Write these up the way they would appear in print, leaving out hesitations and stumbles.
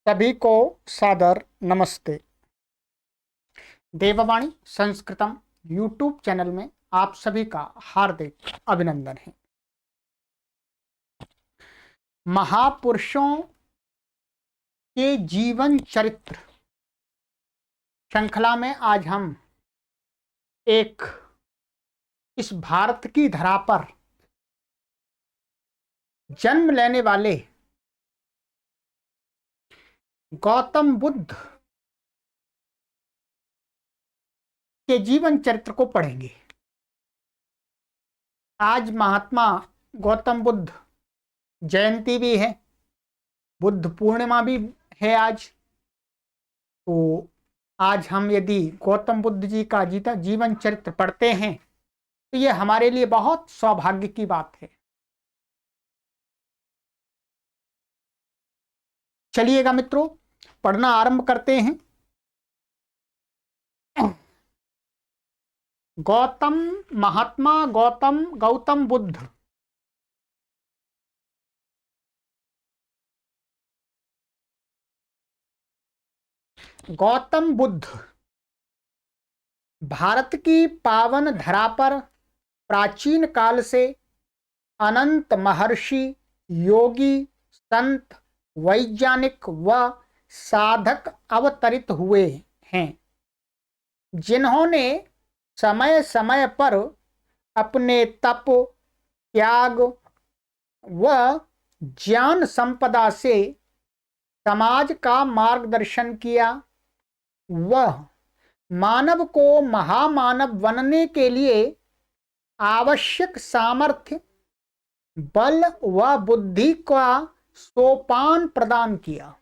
सभी को सादर नमस्ते। देववाणी संस्कृतम यूट्यूब चैनल में आप सभी का हार्दिक अभिनंदन है। महापुरुषों के जीवन चरित्र श्रृंखला में आज हम इस भारत की धरा पर जन्म लेने वाले गौतम बुद्ध के जीवन चरित्र को पढ़ेंगे। आज महात्मा गौतम बुद्ध जयंती भी है, बुद्ध पूर्णिमा भी है आज। तो आज हम यदि गौतम बुद्ध जी का जीवन चरित्र पढ़ते हैं तो ये हमारे लिए बहुत सौभाग्य की बात है। चलिएगा मित्रों, पढ़ना आरंभ करते हैं। महात्मा गौतम बुद्ध भारत की पावन धरा पर प्राचीन काल से अनंत महर्षि, योगी, संत, वैज्ञानिक व साधक अवतरित हुए हैं, जिन्होंने समय समय पर अपने तप, त्याग व ज्ञान संपदा से समाज का मार्गदर्शन किया। वह मानव को महामानव बनने के लिए आवश्यक सामर्थ्य, बल व बुद्धि का सोपान प्रदान किया।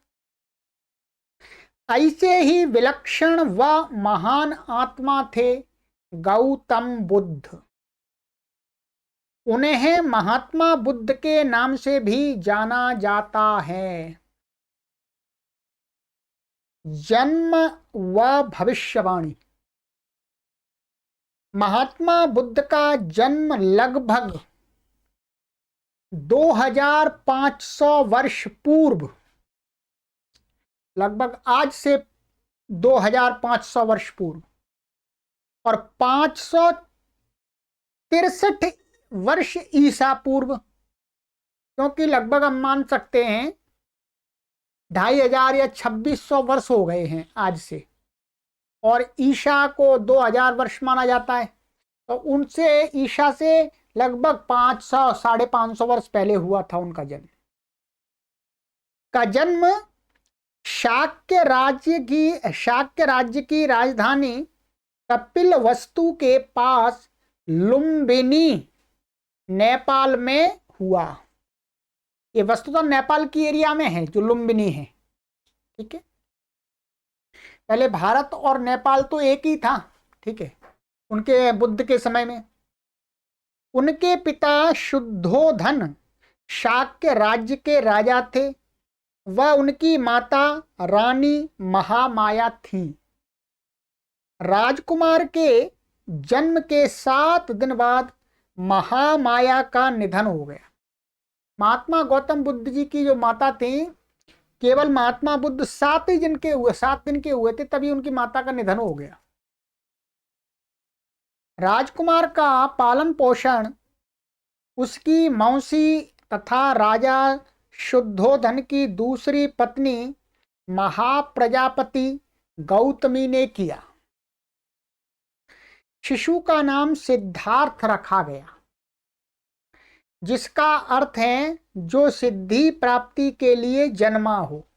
ऐसे ही विलक्षण व महान आत्मा थे गौतम बुद्ध। उन्हें महात्मा बुद्ध के नाम से भी जाना जाता है। जन्म व भविष्यवाणी। महात्मा बुद्ध का जन्म लगभग 2500 वर्ष पूर्व, लगभग आज से 2500 वर्ष पूर्व और 563 वर्ष ईसा पूर्व, क्योंकि लगभग हम मान सकते हैं 2500 या 2600 वर्ष हो गए हैं आज से, और ईशा को 2000 वर्ष माना जाता है। तो उनसे ईशा से लगभग 500-550 वर्ष पहले हुआ था उनका जन्म। शाक्य राज्य की राजधानी कपिलवस्तु के पास लुम्बिनी, नेपाल में हुआ। ये वस्तुतः नेपाल की एरिया में है जो लुम्बिनी है, ठीक है। पहले भारत और नेपाल तो एक ही था, ठीक है, उनके बुद्ध के समय में। उनके पिता शुद्धोधन शाक्य राज्य के राजा थे व उनकी माता रानी महामाया थीं। राजकुमार के जन्म के 7 दिन बाद महामाया का निधन हो गया। महात्मा गौतम बुद्ध जी की जो माता थी, केवल महात्मा बुद्ध 7 दिन के हुए थे, तभी उनकी माता का निधन हो गया। राजकुमार का पालन पोषण उसकी मौसी तथा राजा शुद्धोधन की दूसरी पत्नी महाप्रजापति गौतमी ने किया। शिशु का नाम सिद्धार्थ रखा गया, जिसका अर्थ है जो सिद्धि प्राप्ति के लिए जन्मा हो।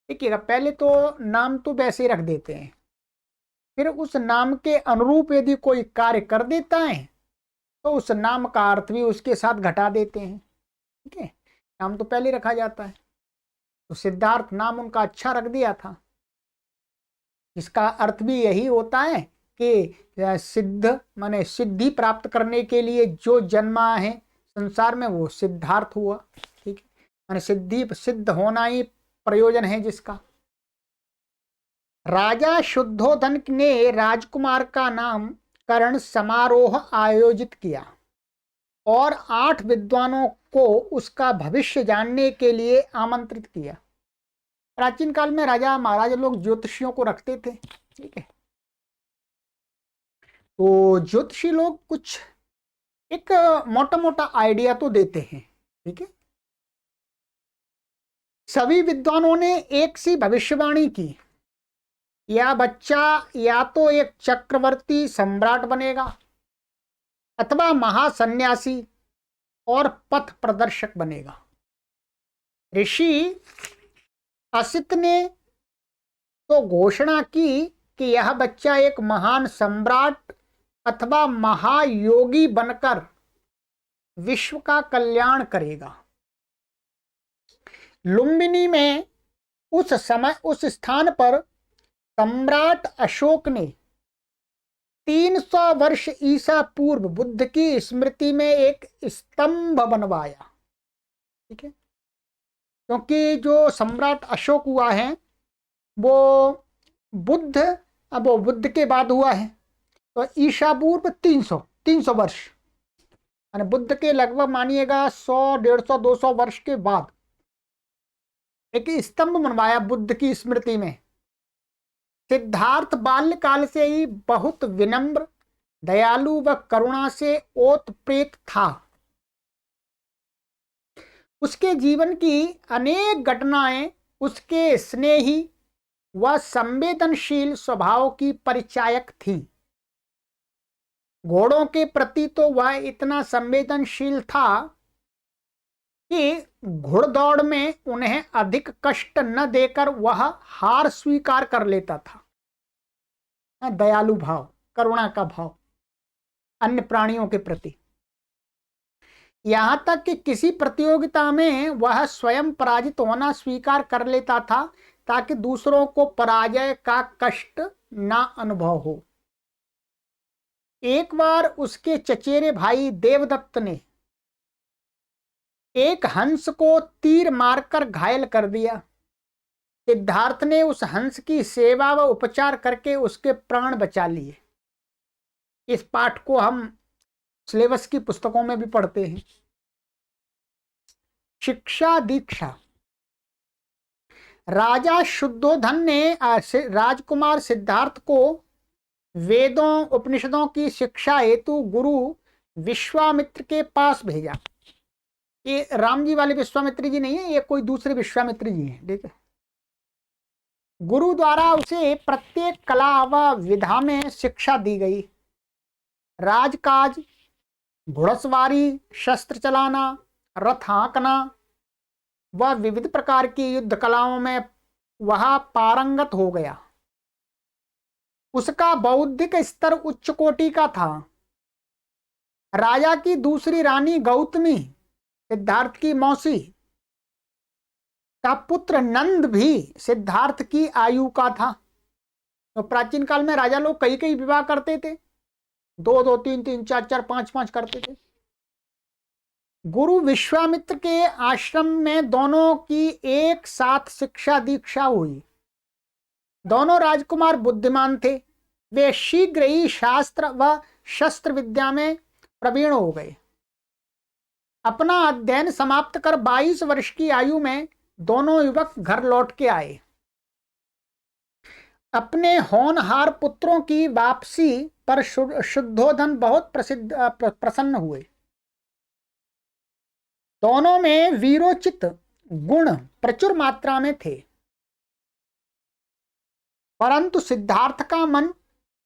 देखिएगा, पहले तो नाम तो वैसे रख देते हैं, फिर उस नाम के अनुरूप यदि कोई कार्य कर देता है तो उस नाम का अर्थ भी उसके साथ घटा देते हैं, ठीक है। नाम तो पहले रखा जाता है। तो सिद्धार्थ नाम उनका अच्छा रख दिया था, जिसका अर्थ भी यही होता है कि सिद्ध माने सिद्धि प्राप्त करने के लिए जो जन्मा है संसार में वो सिद्धार्थ हुआ, ठीक है। माने सिद्ध होना ही प्रयोजन है जिसका। राजा शुद्धोधन ने राजकुमार का नामकरण समारोह आयोजित किया और 8 विद्वानों को उसका भविष्य जानने के लिए आमंत्रित किया। प्राचीन काल में राजा महाराजा लोग ज्योतिषियों को रखते थे, ठीक है। तो ज्योतिषी लोग कुछ एक मोटा मोटा आइडिया तो देते हैं, ठीक है। सभी विद्वानों ने एक सी भविष्यवाणी की, यह बच्चा या तो एक चक्रवर्ती सम्राट बनेगा अथवा महासन्यासी और पथ प्रदर्शक बनेगा। ऋषि असित ने तो घोषणा की कि यह बच्चा एक महान सम्राट अथवा महायोगी बनकर विश्व का कल्याण करेगा। लुम्बिनी में उस समय उस स्थान पर सम्राट अशोक ने 300 वर्ष ईसा पूर्व बुद्ध की स्मृति में एक स्तंभ बनवाया, ठीक है। क्योंकि जो सम्राट अशोक हुआ है वो बुद्ध के बाद हुआ है, तो ईसा पूर्व 300 वर्ष, यानी बुद्ध के लगभग मानिएगा 100, 150, 200 वर्ष के बाद एक स्तंभ बनवाया बुद्ध की स्मृति में। सिद्धार्थ बाल्यकाल से ही बहुत विनम्र, दयालु व करुणा से ओतप्रोत था। उसके जीवन की अनेक घटनाएं उसके स्नेही व संवेदनशील स्वभाव की परिचायक थी। घोड़ों के प्रति तो वह इतना संवेदनशील था कि घुड़दौड़ में उन्हें अधिक कष्ट न देकर वह हार स्वीकार कर लेता था। दयालु भाव, करुणा का भाव अन्य प्राणियों के प्रति, यहां तक कि किसी प्रतियोगिता में वह स्वयं पराजित होना स्वीकार कर लेता था ताकि दूसरों को पराजय का कष्ट ना अनुभव हो। एक बार उसके चचेरे भाई देवदत्त ने एक हंस को तीर मारकर घायल कर दिया। सिद्धार्थ ने उस हंस की सेवा व उपचार करके उसके प्राण बचा लिए। इस पाठ को हम सिलेबस की पुस्तकों में भी पढ़ते हैं। शिक्षा दीक्षा। राजा शुद्धोधन ने राजकुमार सिद्धार्थ को वेदों उपनिषदों की शिक्षा हेतु गुरु विश्वामित्र के पास भेजा। ये राम जी वाले विश्वामित्र जी नहीं है, ये कोई दूसरे विश्वामित्र जी हैं, ठीक है। गुरु द्वारा उसे प्रत्येक कला व विधा में शिक्षा दी गई। राजकाज, घुड़सवारी, शस्त्र चलाना, रथ हाँकना व विविध प्रकार की युद्ध कलाओं में वह पारंगत हो गया। उसका बौद्धिक स्तर उच्च कोटि का था। राजा की दूसरी रानी गौतमी, सिद्धार्थ की मौसी, का पुत्र नंद भी सिद्धार्थ की आयु का था। तो प्राचीन काल में राजा लोग कई कई विवाह करते थे, 2-2, 3-3, 4-4, 5-5 करते थे। गुरु विश्वामित्र के आश्रम में दोनों की एक साथ शिक्षा दीक्षा हुई। दोनों राजकुमार बुद्धिमान थे। वे शीघ्र ही शास्त्र व शस्त्र विद्या में प्रवीण हो गए। अपना अध्ययन समाप्त कर 22 वर्ष की आयु में दोनों युवक घर लौट के आए। अपने होनहार पुत्रों की वापसी पर शुद्धोधन बहुत प्रसन्न हुए। दोनों में वीरोचित गुण प्रचुर मात्रा में थे, परंतु सिद्धार्थ का मन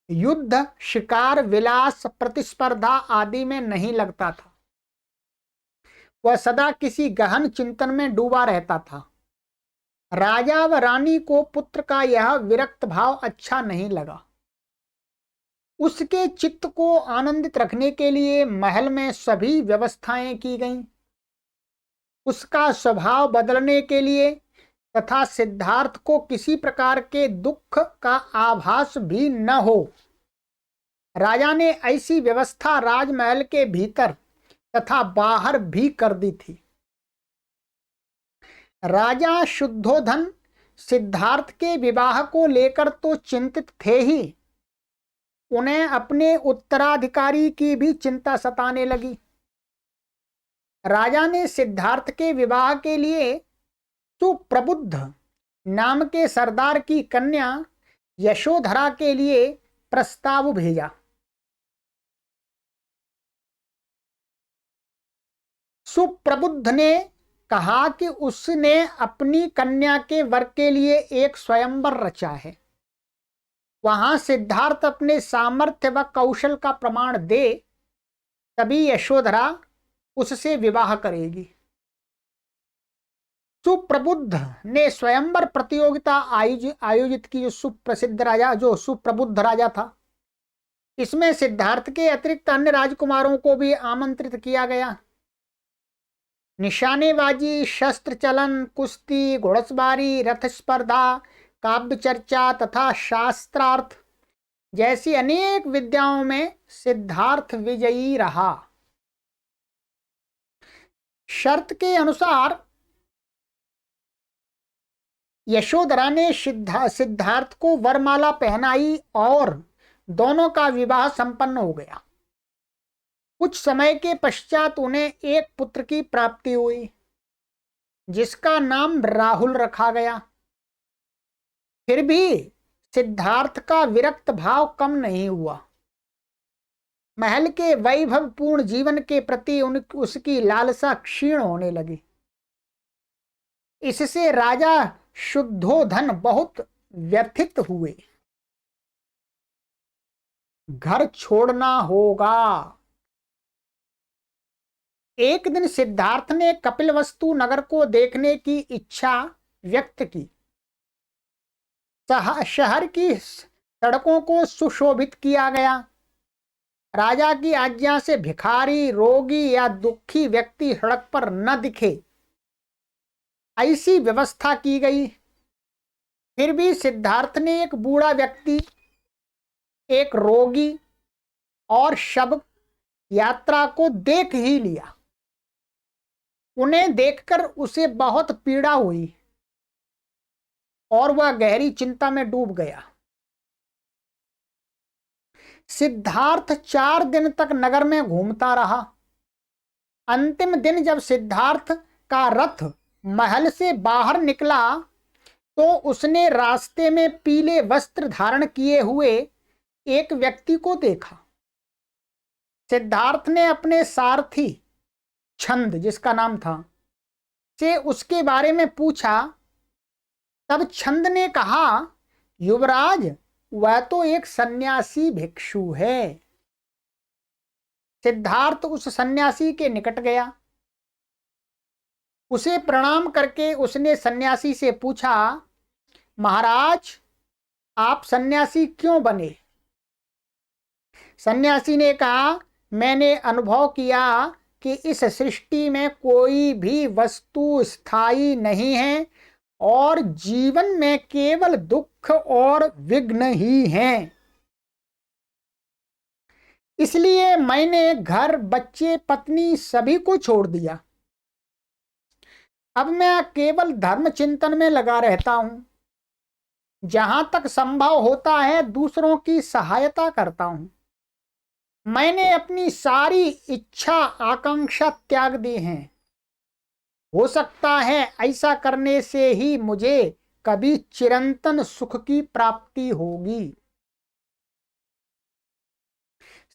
युद्ध, शिकार, विलास, प्रतिस्पर्धा आदि में नहीं लगता था। वह सदा किसी गहन चिंतन में डूबा रहता था। राजा व रानी को पुत्र का यह विरक्त भाव अच्छा नहीं लगा। उसके चित्त को आनंदित रखने के लिए महल में सभी व्यवस्थाएं की गईं। उसका स्वभाव बदलने के लिए तथा सिद्धार्थ को किसी प्रकार के दुख का आभास भी न हो, राजा ने ऐसी व्यवस्था राजमहल के भीतर तथा बाहर भी कर दी थी। राजा शुद्धोधन सिद्धार्थ के विवाह को लेकर तो चिंतित थे ही, उन्हें अपने उत्तराधिकारी की भी चिंता सताने लगी। राजा ने सिद्धार्थ के विवाह के लिए सुप्रबुद्ध नाम के सरदार की कन्या यशोधरा के लिए प्रस्ताव भेजा। सुप्रबुद्ध ने कहा कि उसने अपनी कन्या के वर के लिए एक स्वयंवर रचा है। वहां सिद्धार्थ अपने सामर्थ्य व कौशल का प्रमाण दे, तभी यशोधरा उससे विवाह करेगी। सुप्रबुद्ध ने स्वयंवर प्रतियोगिता आयोजित की। जो सुप्रबुद्ध राजा था, इसमें सिद्धार्थ के अतिरिक्त अन्य राजकुमारों को भी आमंत्रित किया गया। निशानेबाजी, शस्त्र चलन, कुश्ती, घोड़सवारी, रथ स्पर्धा, काव्य चर्चा तथा शास्त्रार्थ जैसी अनेक विद्याओं में सिद्धार्थ विजयी रहा। शर्त के अनुसार यशोधरा ने सिद्धार्थ को वरमाला पहनाई और दोनों का विवाह संपन्न हो गया। कुछ समय के पश्चात उन्हें एक पुत्र की प्राप्ति हुई, जिसका नाम राहुल रखा गया। फिर भी सिद्धार्थ का विरक्त भाव कम नहीं हुआ। महल के वैभवपूर्ण जीवन के प्रति उसकी लालसा क्षीण होने लगी। इससे राजा शुद्धोधन बहुत व्यथित हुए। घर छोड़ना होगा। एक दिन सिद्धार्थ ने कपिलवस्तु नगर को देखने की इच्छा व्यक्त की। शहर की सड़कों को सुशोभित किया गया। राजा की आज्ञा से भिखारी, रोगी या दुखी व्यक्ति सड़क पर न दिखे, ऐसी व्यवस्था की गई। फिर भी सिद्धार्थ ने एक बूढ़ा व्यक्ति, एक रोगी और शव यात्रा को देख ही लिया। उन्हें देखकर उसे बहुत पीड़ा हुई और वह गहरी चिंता में डूब गया। सिद्धार्थ 4 दिन तक नगर में घूमता रहा। अंतिम दिन जब सिद्धार्थ का रथ महल से बाहर निकला तो उसने रास्ते में पीले वस्त्र धारण किए हुए एक व्यक्ति को देखा। सिद्धार्थ ने अपने सारथी छंद, जिसका नाम था, से उसके बारे में पूछा। तब छंद ने कहा, युवराज, वह तो एक सन्यासी भिक्षु है। सिद्धार्थ उस सन्यासी के निकट गया। उसे प्रणाम करके उसने सन्यासी से पूछा, महाराज, आप सन्यासी क्यों बने? सन्यासी ने कहा, मैंने अनुभव किया कि इस सृष्टि में कोई भी वस्तु स्थायी नहीं है और जीवन में केवल दुख और विघ्न ही हैं। इसलिए मैंने घर, बच्चे, पत्नी सभी को छोड़ दिया। अब मैं केवल धर्म चिंतन में लगा रहता हूं। जहां तक संभव होता है दूसरों की सहायता करता हूं। मैंने अपनी सारी इच्छा आकांक्षा त्याग दी हैं। हो सकता है ऐसा करने से ही मुझे कभी चिरंतन सुख की प्राप्ति होगी।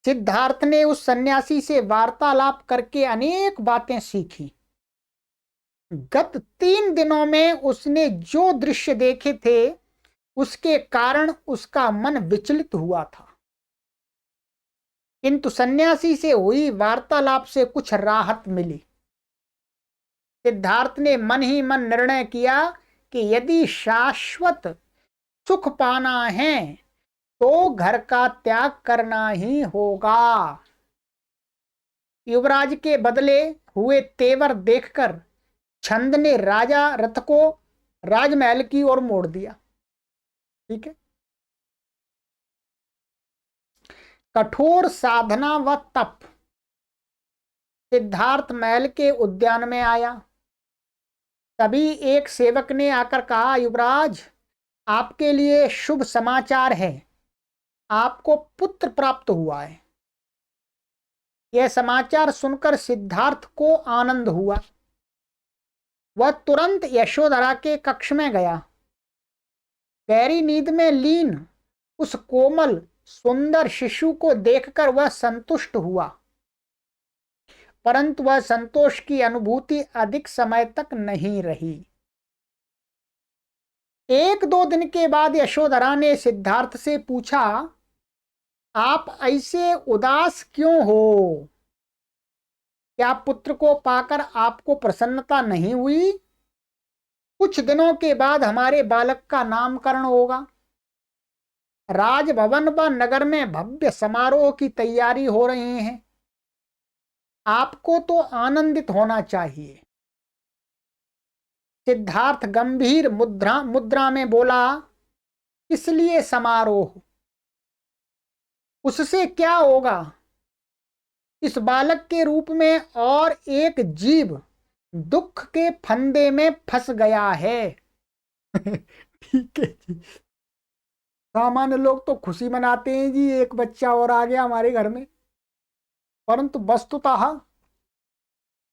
सिद्धार्थ ने उस सन्यासी से वार्तालाप करके अनेक बातें सीखी। गत 3 दिनों में उसने जो दृश्य देखे थे उसके कारण उसका मन विचलित हुआ था, किंतु सन्यासी से हुई वार्तालाप से कुछ राहत मिली। सिद्धार्थ ने मन ही मन निर्णय किया कि यदि शाश्वत सुख पाना है तो घर का त्याग करना ही होगा। युवराज के बदले हुए तेवर देखकर छंद ने राजा रथ को राजमहल की ओर मोड़ दिया। ठीक है। कठोर साधना व तप। सिद्धार्थ महल के उद्यान में आया। तभी एक सेवक ने आकर कहा, युवराज, आपके लिए शुभ समाचार है। आपको पुत्र प्राप्त हुआ है। यह समाचार सुनकर सिद्धार्थ को आनंद हुआ। वह तुरंत यशोधरा के कक्ष में गया गहरी नींद में लीन उस कोमल सुंदर शिशु को देखकर वह संतुष्ट हुआ, परंतु वह संतोष की अनुभूति अधिक समय तक नहीं रही। 1-2 दिन के बाद यशोधरा ने सिद्धार्थ से पूछा, आप ऐसे उदास क्यों हो? क्या पुत्र को पाकर आपको प्रसन्नता नहीं हुई? कुछ दिनों के बाद हमारे बालक का नामकरण होगा। राजभवन व नगर में भव्य समारोह की तैयारी हो रही है। आपको तो आनंदित होना चाहिए। सिद्धार्थ गंभीर मुद्रा में बोला, इसलिए समारोह? उससे क्या होगा? इस बालक के रूप में और एक जीव दुख के फंदे में फंस गया है। ठीक है जी। सामान्य लोग तो खुशी मनाते हैं जी, एक बच्चा और आ गया हमारे घर में, परंतु वस्तुतः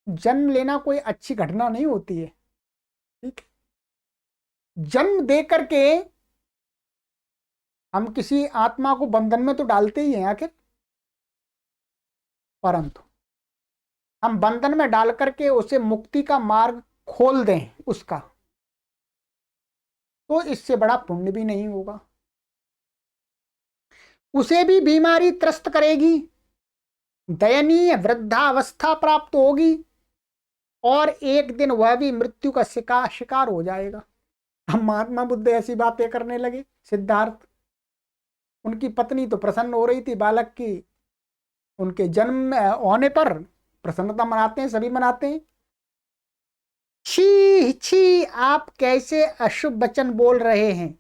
जन्म लेना कोई अच्छी घटना नहीं होती है। ठीक, जन्म दे करके हम किसी आत्मा को बंधन में तो डालते ही हैं आखिर, परंतु हम बंधन में डाल करके उसे मुक्ति का मार्ग खोल दें उसका, तो इससे बड़ा पुण्य भी नहीं होगा। उसे भी बीमारी त्रस्त करेगी, दयनीय वृद्धावस्था प्राप्त होगी और एक दिन वह भी मृत्यु का शिकार हो जाएगा। हम महात्मा बुद्ध ऐसी बातें करने लगे। सिद्धार्थ, उनकी पत्नी तो प्रसन्न हो रही थी बालक की, उनके जन्म होने पर प्रसन्नता मनाते हैं, सभी मनाते हैं। छी छी, आप कैसे अशुभ वचन बोल रहे हैं?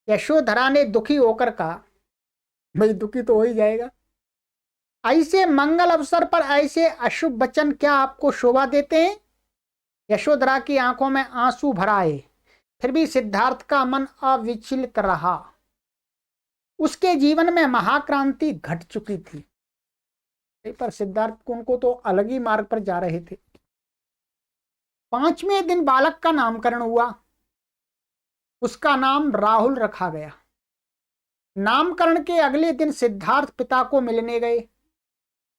यशोधरा ने दुखी होकर कहा। भाई दुखी तो हो ही जाएगा, ऐसे मंगल अवसर पर ऐसे अशुभ वचन क्या आपको शोभा देते हैं? यशोधरा की आंखों में आंसू भर आए, फिर भी सिद्धार्थ का मन अविचलित रहा। उसके जीवन में महाक्रांति घट चुकी थी, पर सिद्धार्थ उनको तो अलग ही मार्ग पर जा रहे थे। 5वें दिन बालक का नामकरण हुआ। उसका नाम राहुल रखा गया। नामकरण के अगले दिन सिद्धार्थ पिता को मिलने गए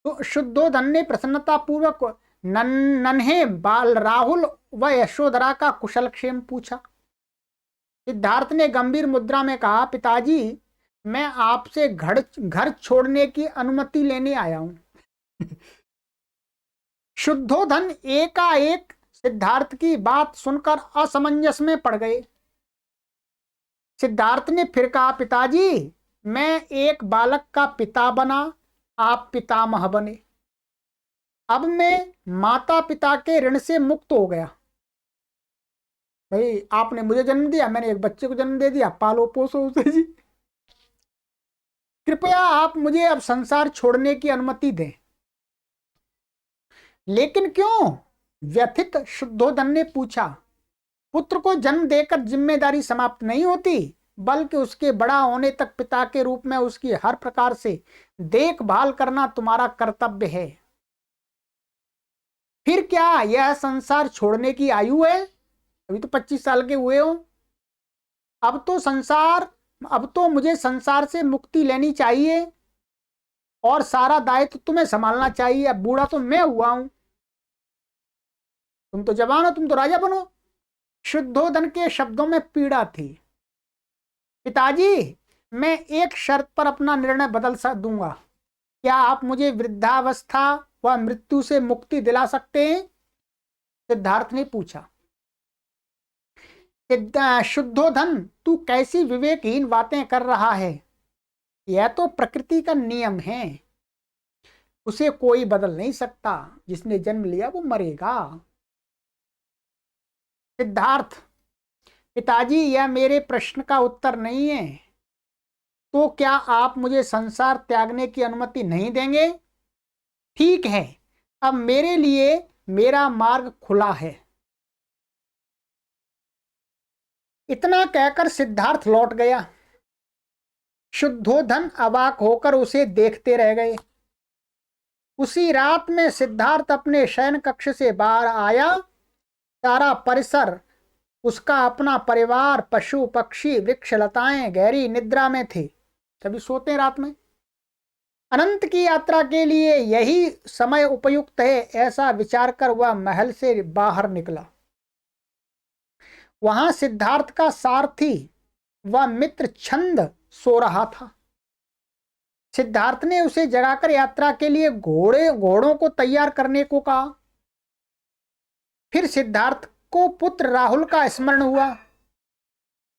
तो शुद्धोधन ने प्रसन्नता पूर्वक नन्हे बाल राहुल व यशोधरा का कुशलक्षेम पूछा। सिद्धार्थ ने गंभीर मुद्रा में कहा, पिताजी, मैं आपसे घर छोड़ने की अनुमति लेने आया हूं। शुद्धोधन एकाएक सिद्धार्थ की बात सुनकर असमंजस में पड़ गए। सिद्धार्थ ने फिर कहा, पिताजी, मैं एक बालक का पिता बना, आप पितामह बने। अब मैं माता पिता के ऋण से मुक्त हो गया। भाई आपने मुझे जन्म दिया, मैंने एक बच्चे को जन्म दे दिया, पालो पोसो उसे जी। कृपया आप मुझे अब संसार छोड़ने की अनुमति दें। लेकिन क्यों? व्यथित शुद्धोधन ने पूछा। पुत्र को जन्म देकर जिम्मेदारी समाप्त नहीं होती, बल्कि उसके बड़ा होने तक पिता के रूप में उसकी हर प्रकार से देखभाल करना तुम्हारा कर्तव्य है। फिर क्या यह संसार छोड़ने की आयु है? अभी तो 25 साल के हुए हो। अब तो मुझे संसार से मुक्ति लेनी चाहिए और सारा दायित्व तुम्हें संभालना चाहिए। अब बूढ़ा तो मैं हुआ हूं, तुम तो जवान हो, तुम तो राजा बनो। शुद्धोधन के शब्दों में पीड़ा थी। पिताजी, मैं एक शर्त पर अपना निर्णय बदल दूंगा। क्या आप मुझे वृद्धावस्था व मृत्यु से मुक्ति दिला सकते हैं? सिद्धार्थ ने पूछा। शुद्धोधन, तू कैसी विवेकहीन बातें कर रहा है? यह तो प्रकृति का नियम है, उसे कोई बदल नहीं सकता। जिसने जन्म लिया वो मरेगा। सिद्धार्थ, पिताजी, यह मेरे प्रश्न का उत्तर नहीं है। तो क्या आप मुझे संसार त्यागने की अनुमति नहीं देंगे? ठीक है, अब मेरे लिए मेरा मार्ग खुला है। इतना कहकर सिद्धार्थ लौट गया। शुद्धोधन अवाक होकर उसे देखते रह गए। उसी रात में सिद्धार्थ अपने शयन कक्ष से बाहर आया। सारा परिसर उसका अपना परिवार, पशु पक्षी, वृक्ष लताएं गहरी निद्रा में थे, सभी सोते हैं रात में। अनंत की यात्रा के लिए यही समय उपयुक्त है, ऐसा विचार कर वह महल से बाहर निकला। वहां सिद्धार्थ का सारथी व मित्र छंद सो रहा था। सिद्धार्थ ने उसे जगाकर यात्रा के लिए घोड़ों को तैयार करने को कहा। फिर सिद्धार्थ को पुत्र राहुल का स्मरण हुआ।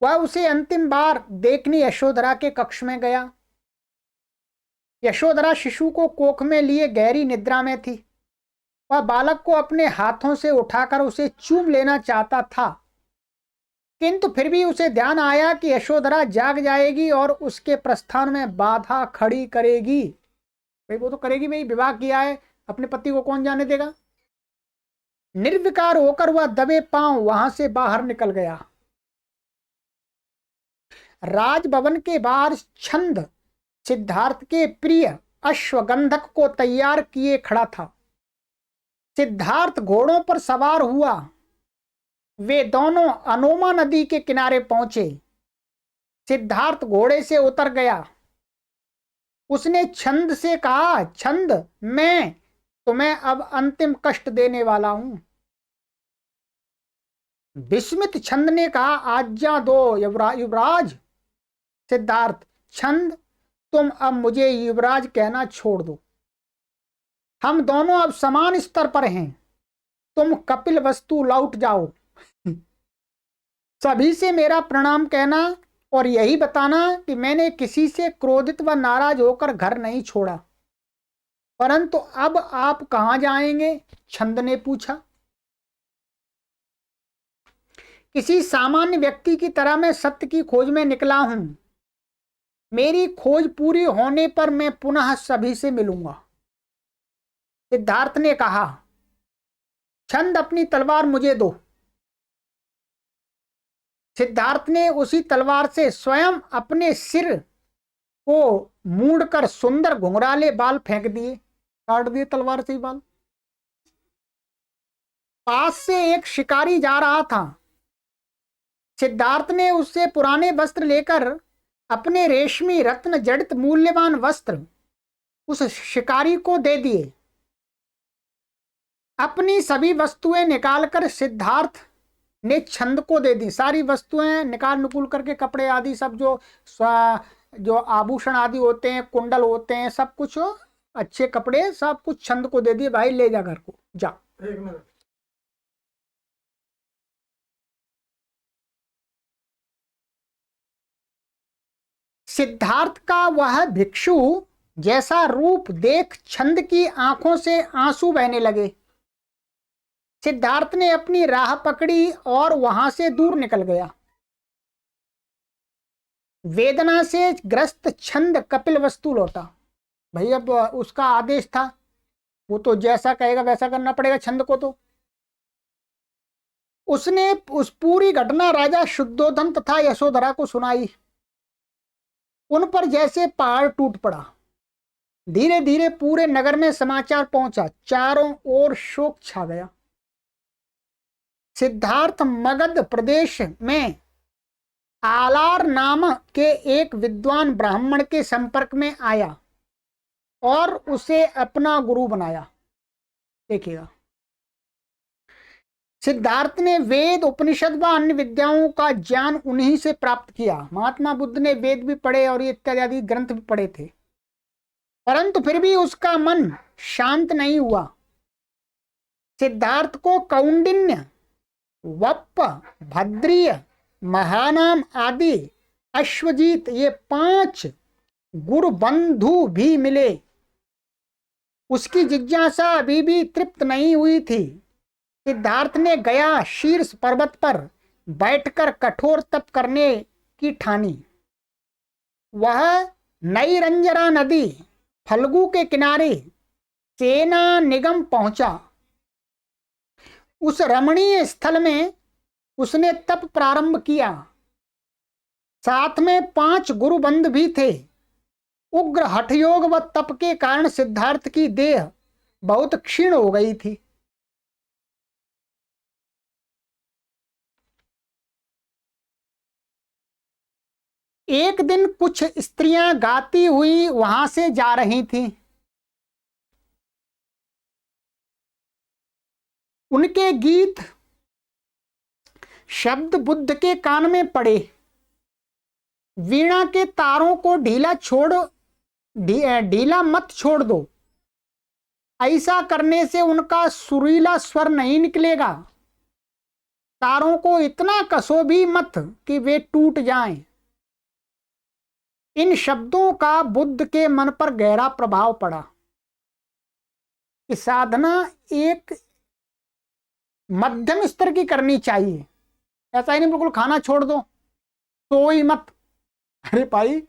वह उसे अंतिम बार देखने यशोधरा के कक्ष में गया। यशोधरा शिशु को कोख में लिए गहरी निद्रा में थी। वह बालक को अपने हाथों से उठाकर उसे चूम लेना चाहता था, किंतु फिर भी उसे ध्यान आया कि यशोधरा जाग जाएगी और उसके प्रस्थान में बाधा खड़ी करेगी। भाई वो तो करेगी, भाई विवाह किया है, अपने पति को कौन जाने देगा। निर्विकार होकर वह दबे पांव वहां से बाहर निकल गया। राजभवन के बाहर छंद सिद्धार्थ के प्रिय अश्वगंधक को तैयार किए खड़ा था। सिद्धार्थ घोड़ों पर सवार हुआ। वे दोनों अनोमा नदी के किनारे पहुंचे। सिद्धार्थ घोड़े से उतर गया। उसने छंद से कहा, छंद, मैं तुम्हें अब अंतिम कष्ट देने वाला हूं। विस्मित छंद ने कहा, आज्ञा दो युवराज। सिद्धार्थ, छंद, तुम अब मुझे युवराज कहना छोड़ दो। हम दोनों अब समान स्तर पर हैं। तुम कपिल वस्तु लौट जाओ। सभी से मेरा प्रणाम कहना और यही बताना कि मैंने किसी से क्रोधित व नाराज होकर घर नहीं छोड़ा। परंतु अब आप कहां जाएंगे? छंद ने पूछा। किसी सामान्य व्यक्ति की तरह मैं सत्य की खोज में निकला हूं। मेरी खोज पूरी होने पर मैं पुनः सभी से मिलूंगा। सिद्धार्थ ने कहा, छंद, अपनी तलवार मुझे दो। सिद्धार्थ ने उसी तलवार से स्वयं अपने सिर को मूंडकर सुंदर घुंघराले बाल फेंक दिए, काट दिए तलवार से ही बाल। पास से एक शिकारी जा रहा था। सिद्धार्थ ने उससे पुराने वस्त्र लेकर अपने रेशमी रत्न जड़ित मूल्यवान वस्त्र उस शिकारी को दे दिए। अपनी सभी वस्तुएं निकालकर सिद्धार्थ ने छंद को दे दी। सारी वस्तुएं निकाल नुकुल करके, कपड़े आदि सब, जो आभूषण आदि होते हैं, कुंडल होते हैं, सब कुछ, अच्छे कपड़े, सब कुछ छंद को दे दिए। भाई ले जा घर को, जा। एक मिनट। सिद्धार्थ का वह भिक्षु जैसा रूप देख छंद की आंखों से आंसू बहने लगे। सिद्धार्थ ने अपनी राह पकड़ी और वहां से दूर निकल गया। वेदना से ग्रस्त छंद कपिल वस्तु लौटा। भाई अब उसका आदेश था, वो तो जैसा कहेगा वैसा करना पड़ेगा छंद को। तो उसने उस पूरी घटना राजा शुद्धोधन तथा यशोधरा को सुनाई। उन पर जैसे पहाड़ टूट पड़ा। धीरे धीरे पूरे नगर में समाचार पहुंचा। चारों ओर शोक छा गया। सिद्धार्थ मगध प्रदेश में आलार नाम के एक विद्वान ब्राह्मण के संपर्क में आया और उसे अपना गुरु बनाया। देखिएगा, सिद्धार्थ ने वेद, उपनिषद व अन्य विद्याओं का ज्ञान उन्हीं से प्राप्त किया। महात्मा बुद्ध ने वेद भी पढ़े और ये इत्यादि ग्रंथ भी पढ़े थे, परंतु फिर भी उसका मन शांत नहीं हुआ। सिद्धार्थ को कौंडिन्य, वप्प, भद्रिय, महानाम आदि अश्वजीत, ये 5 गुरु बंधु भी मिले। उसकी जिज्ञासा अभी भी तृप्त नहीं हुई थी। सिद्धार्थ ने गया शीर्ष पर्वत पर बैठकर कठोर तप करने की ठानी। वह नईरंजरा नदी फल्गु के किनारे सेना निगम पहुंचा। उस रमणीय स्थल में उसने तप प्रारंभ किया। साथ में 5 गुरुबंद भी थे। उग्र हठयोग व तप के कारण सिद्धार्थ की देह बहुत क्षीण हो गई थी। एक दिन कुछ स्त्रियां गाती हुई वहां से जा रही थीं। उनके गीत शब्द बुद्ध के कान में पड़े। वीणा के तारों को ढीला मत छोड़ दो, ऐसा करने से उनका सुरीला स्वर नहीं निकलेगा। तारों को इतना कसो भी मत कि वे टूट जाएं। इन शब्दों का बुद्ध के मन पर गहरा प्रभाव पड़ा कि साधना एक मध्यम स्तर की करनी चाहिए। ऐसा ही नहीं बिल्कुल खाना छोड़ दो, तो ही मत। अरे भाई,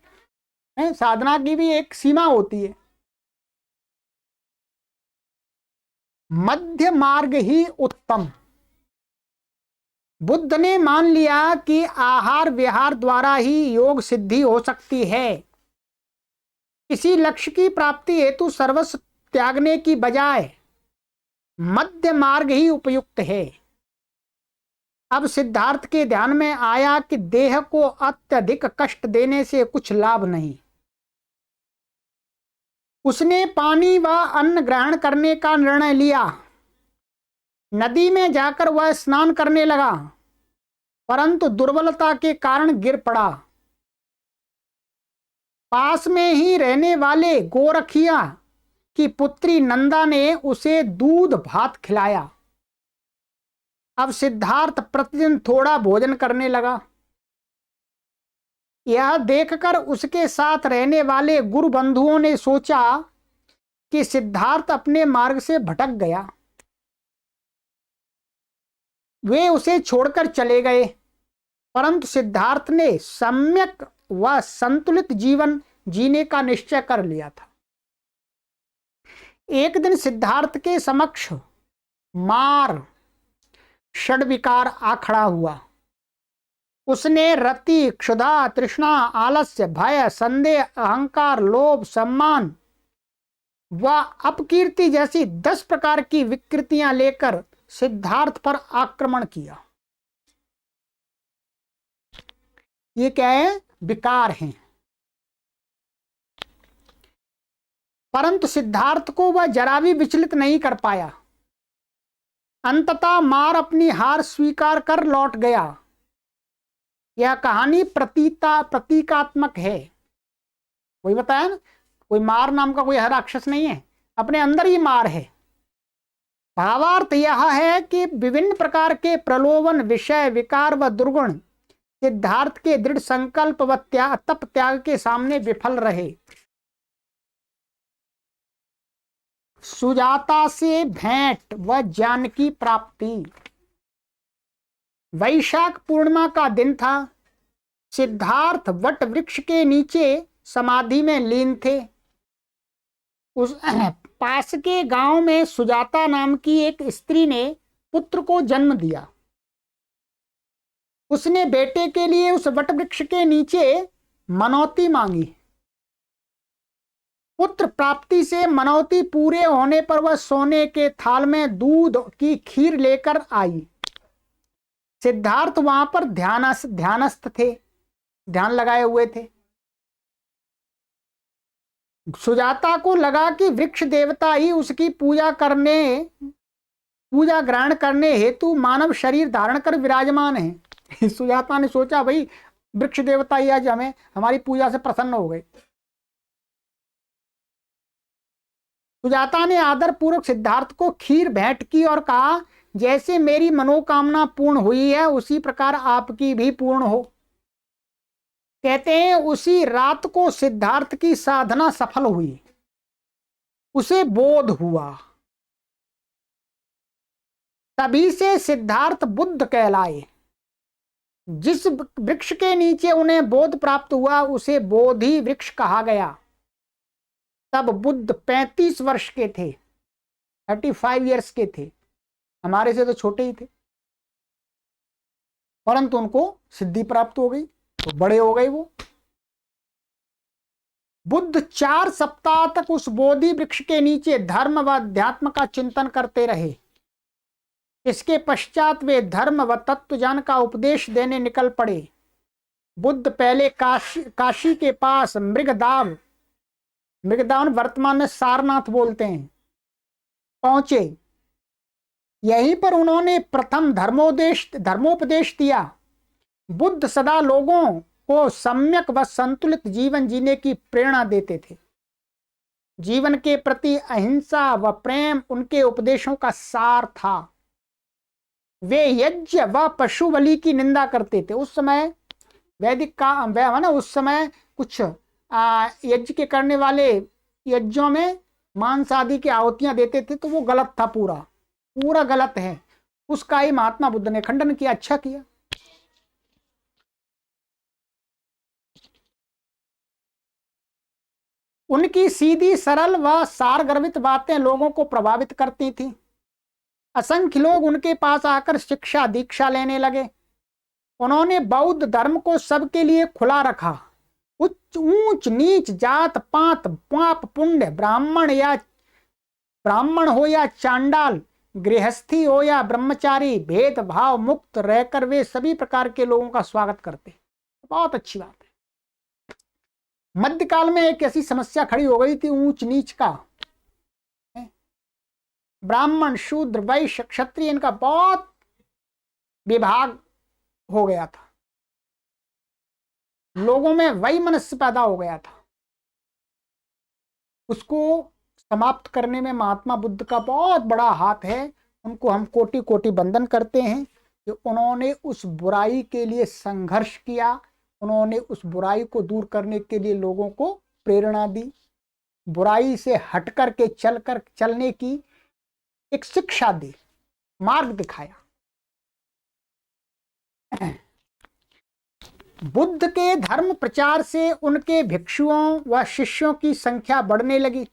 साधना की भी एक सीमा होती है। मध्य मार्ग ही उत्तम। बुद्ध ने मान लिया कि आहार विहार द्वारा ही योग सिद्धि हो सकती है। किसी लक्ष्य की प्राप्ति हेतु सर्वस्व त्यागने की बजाय मध्य मार्ग ही उपयुक्त है। अब सिद्धार्थ के ध्यान में आया कि देह को अत्यधिक कष्ट देने से कुछ लाभ नहीं। उसने पानी व अन्न ग्रहण करने का निर्णय लिया। नदी में जाकर वह स्नान करने लगा, परंतु दुर्बलता के कारण गिर पड़ा। पास में ही रहने वाले गोरखिया की पुत्री नंदा ने उसे दूध भात खिलाया। अब सिद्धार्थ प्रतिदिन थोड़ा भोजन करने लगा। यह देखकर उसके साथ रहने वाले गुरु बंधुओं ने सोचा कि सिद्धार्थ अपने मार्ग से भटक गया। वे उसे छोड़कर चले गए, परंतु सिद्धार्थ ने सम्यक व संतुलित जीवन जीने का निश्चय कर लिया था। एक दिन सिद्धार्थ के समक्ष मार षड्विकार आ खड़ा हुआ। उसने रति, क्षुधा, तृष्णा, आलस्य, भय, संदेह, अहंकार, लोभ, सम्मान व अपकीर्ति जैसी 10 प्रकार की विकृतियां लेकर सिद्धार्थ पर आक्रमण किया। ये क्या है? विकार हैं। परंतु सिद्धार्थ को वह जरा भी विचलित नहीं कर पाया। अंततः मार अपनी हार स्वीकार कर लौट गया। यह कहानी प्रतीकात्मक है। वही बताया ना, कोई मार नाम का कोई हर राक्षस नहीं है, अपने अंदर ही मार है। भावार्थ यह है कि विभिन्न प्रकार के प्रलोभन, विषय, विकार व दुर्गुण सिद्धार्थ के दृढ़ संकल्प व तप त्याग के सामने विफल रहे। सुजाता से भेंट व ज्ञान की प्राप्ति। वैशाख पूर्णिमा का दिन था। सिद्धार्थ वट वृक्ष के नीचे समाधि में लीन थे। उस पास के गांव में सुजाता नाम की एक स्त्री ने पुत्र को जन्म दिया। उसने बेटे के लिए उस वट वृक्ष के नीचे मनौती मांगी। पुत्र प्राप्ति से मनौती पूरे होने पर वह सोने के थाल में दूध की खीर लेकर आई। सिद्धार्थ वहां पर ध्यानस्थ थे, ध्यान लगाए हुए थे। सुजाता को लगा कि वृक्ष देवता ही उसकी पूजा ग्रहण करने हेतु मानव शरीर धारण कर विराजमान है। सुजाता ने सोचा, भाई वृक्ष देवता ही आज हमारी पूजा से प्रसन्न हो गए। सुजाता ने आदर पूर्वक सिद्धार्थ को खीर भेंट की और कहा, जैसे मेरी मनोकामना पूर्ण हुई है उसी प्रकार आपकी भी पूर्ण हो। कहते हैं उसी रात को सिद्धार्थ की साधना सफल हुई। उसे बोध हुआ। तभी से सिद्धार्थ बुद्ध कहलाए। जिस वृक्ष के नीचे उन्हें बोध प्राप्त हुआ उसे बोधि वृक्ष कहा गया। तब बुद्ध 35 वर्ष के थे, 35 इयर्स के थे। हमारे से तो छोटे ही थे, परंतु उनको सिद्धि प्राप्त हो गई तो बड़े हो गए वो। बुद्ध 4 सप्ताह तक उस बोधि वृक्ष के नीचे धर्म व अध्यात्म का चिंतन करते रहे। इसके पश्चात वे धर्म व तत्व ज्ञान का उपदेश देने निकल पड़े। बुद्ध पहले काशी के पास मृगदाव वर्तमान में सारनाथ बोलते हैं, पहुंचे। यहीं पर उन्होंने प्रथम धर्मोपदेश दिया। बुद्ध सदा लोगों को सम्यक व संतुलित जीवन जीने की प्रेरणा देते थे। जीवन के प्रति अहिंसा व प्रेम उनके उपदेशों का सार था। वे यज्ञ व पशु बलि की निंदा करते थे। उस समय वैदिक का ना, उस समय कुछ यज्ञ के करने वाले यज्ञों में मांस आदि की आहुतियां देते थे, तो वो गलत था, पूरा गलत है। उसका ही महात्मा बुद्ध ने खंडन किया। अच्छा किया। उनकी सीधी सरल व सारगर्भित बातें लोगों को प्रभावित करती थीं। असंख्य लोग उनके पास आकर शिक्षा दीक्षा लेने लगे। उन्होंने बौद्ध धर्म को सबके लिए खुला रखा। ऊंच नीच, जात पात, पाप पुण्य, ब्राह्मण हो या चांडाल, गृहस्थी हो या ब्रह्मचारी, भेदभाव मुक्त रहकर वे सभी प्रकार के लोगों का स्वागत करते। बहुत अच्छी बात है। मध्यकाल में एक ऐसी समस्या खड़ी हो गई थी ऊंच नीच का। ब्राह्मण, शूद्र, वैश्य, क्षत्रिय, इनका बहुत विभाग हो गया था। लोगों में वही मनस्य पैदा हो गया था। उसको समाप्त करने में महात्मा बुद्ध का बहुत बड़ा हाथ है। उनको हम कोटि कोटि वंदन करते हैं कि उन्होंने उस बुराई के लिए संघर्ष किया। उन्होंने उस बुराई को दूर करने के लिए लोगों को प्रेरणा दी। बुराई से हटकर के चलने की एक शिक्षा दी, मार्ग दिखाया। बुद्ध के धर्म प्रचार से उनके भिक्षुओं व शिष्यों की संख्या बढ़ने लगी।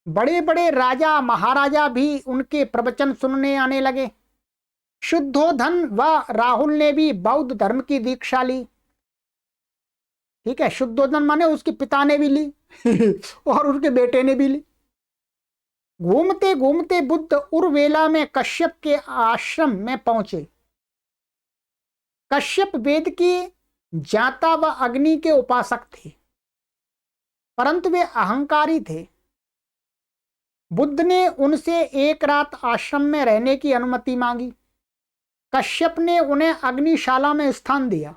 बड़े बड़े राजा महाराजा भी उनके प्रवचन सुनने आने लगे। शुद्धोधन व राहुल ने भी बौद्ध धर्म की दीक्षा ली। ठीक है, शुद्धोधन माने उसके पिता ने भी ली और उनके बेटे ने भी ली। घूमते घूमते बुद्ध उर्वेला में कश्यप के आश्रम में पहुंचे। कश्यप वेद की ज्ञाता व अग्नि के उपासक थे, परंतु वे अहंकारी थे। बुद्ध ने उनसे एक रात आश्रम में रहने की अनुमति मांगी। कश्यप ने उन्हें अग्निशाला में स्थान दिया।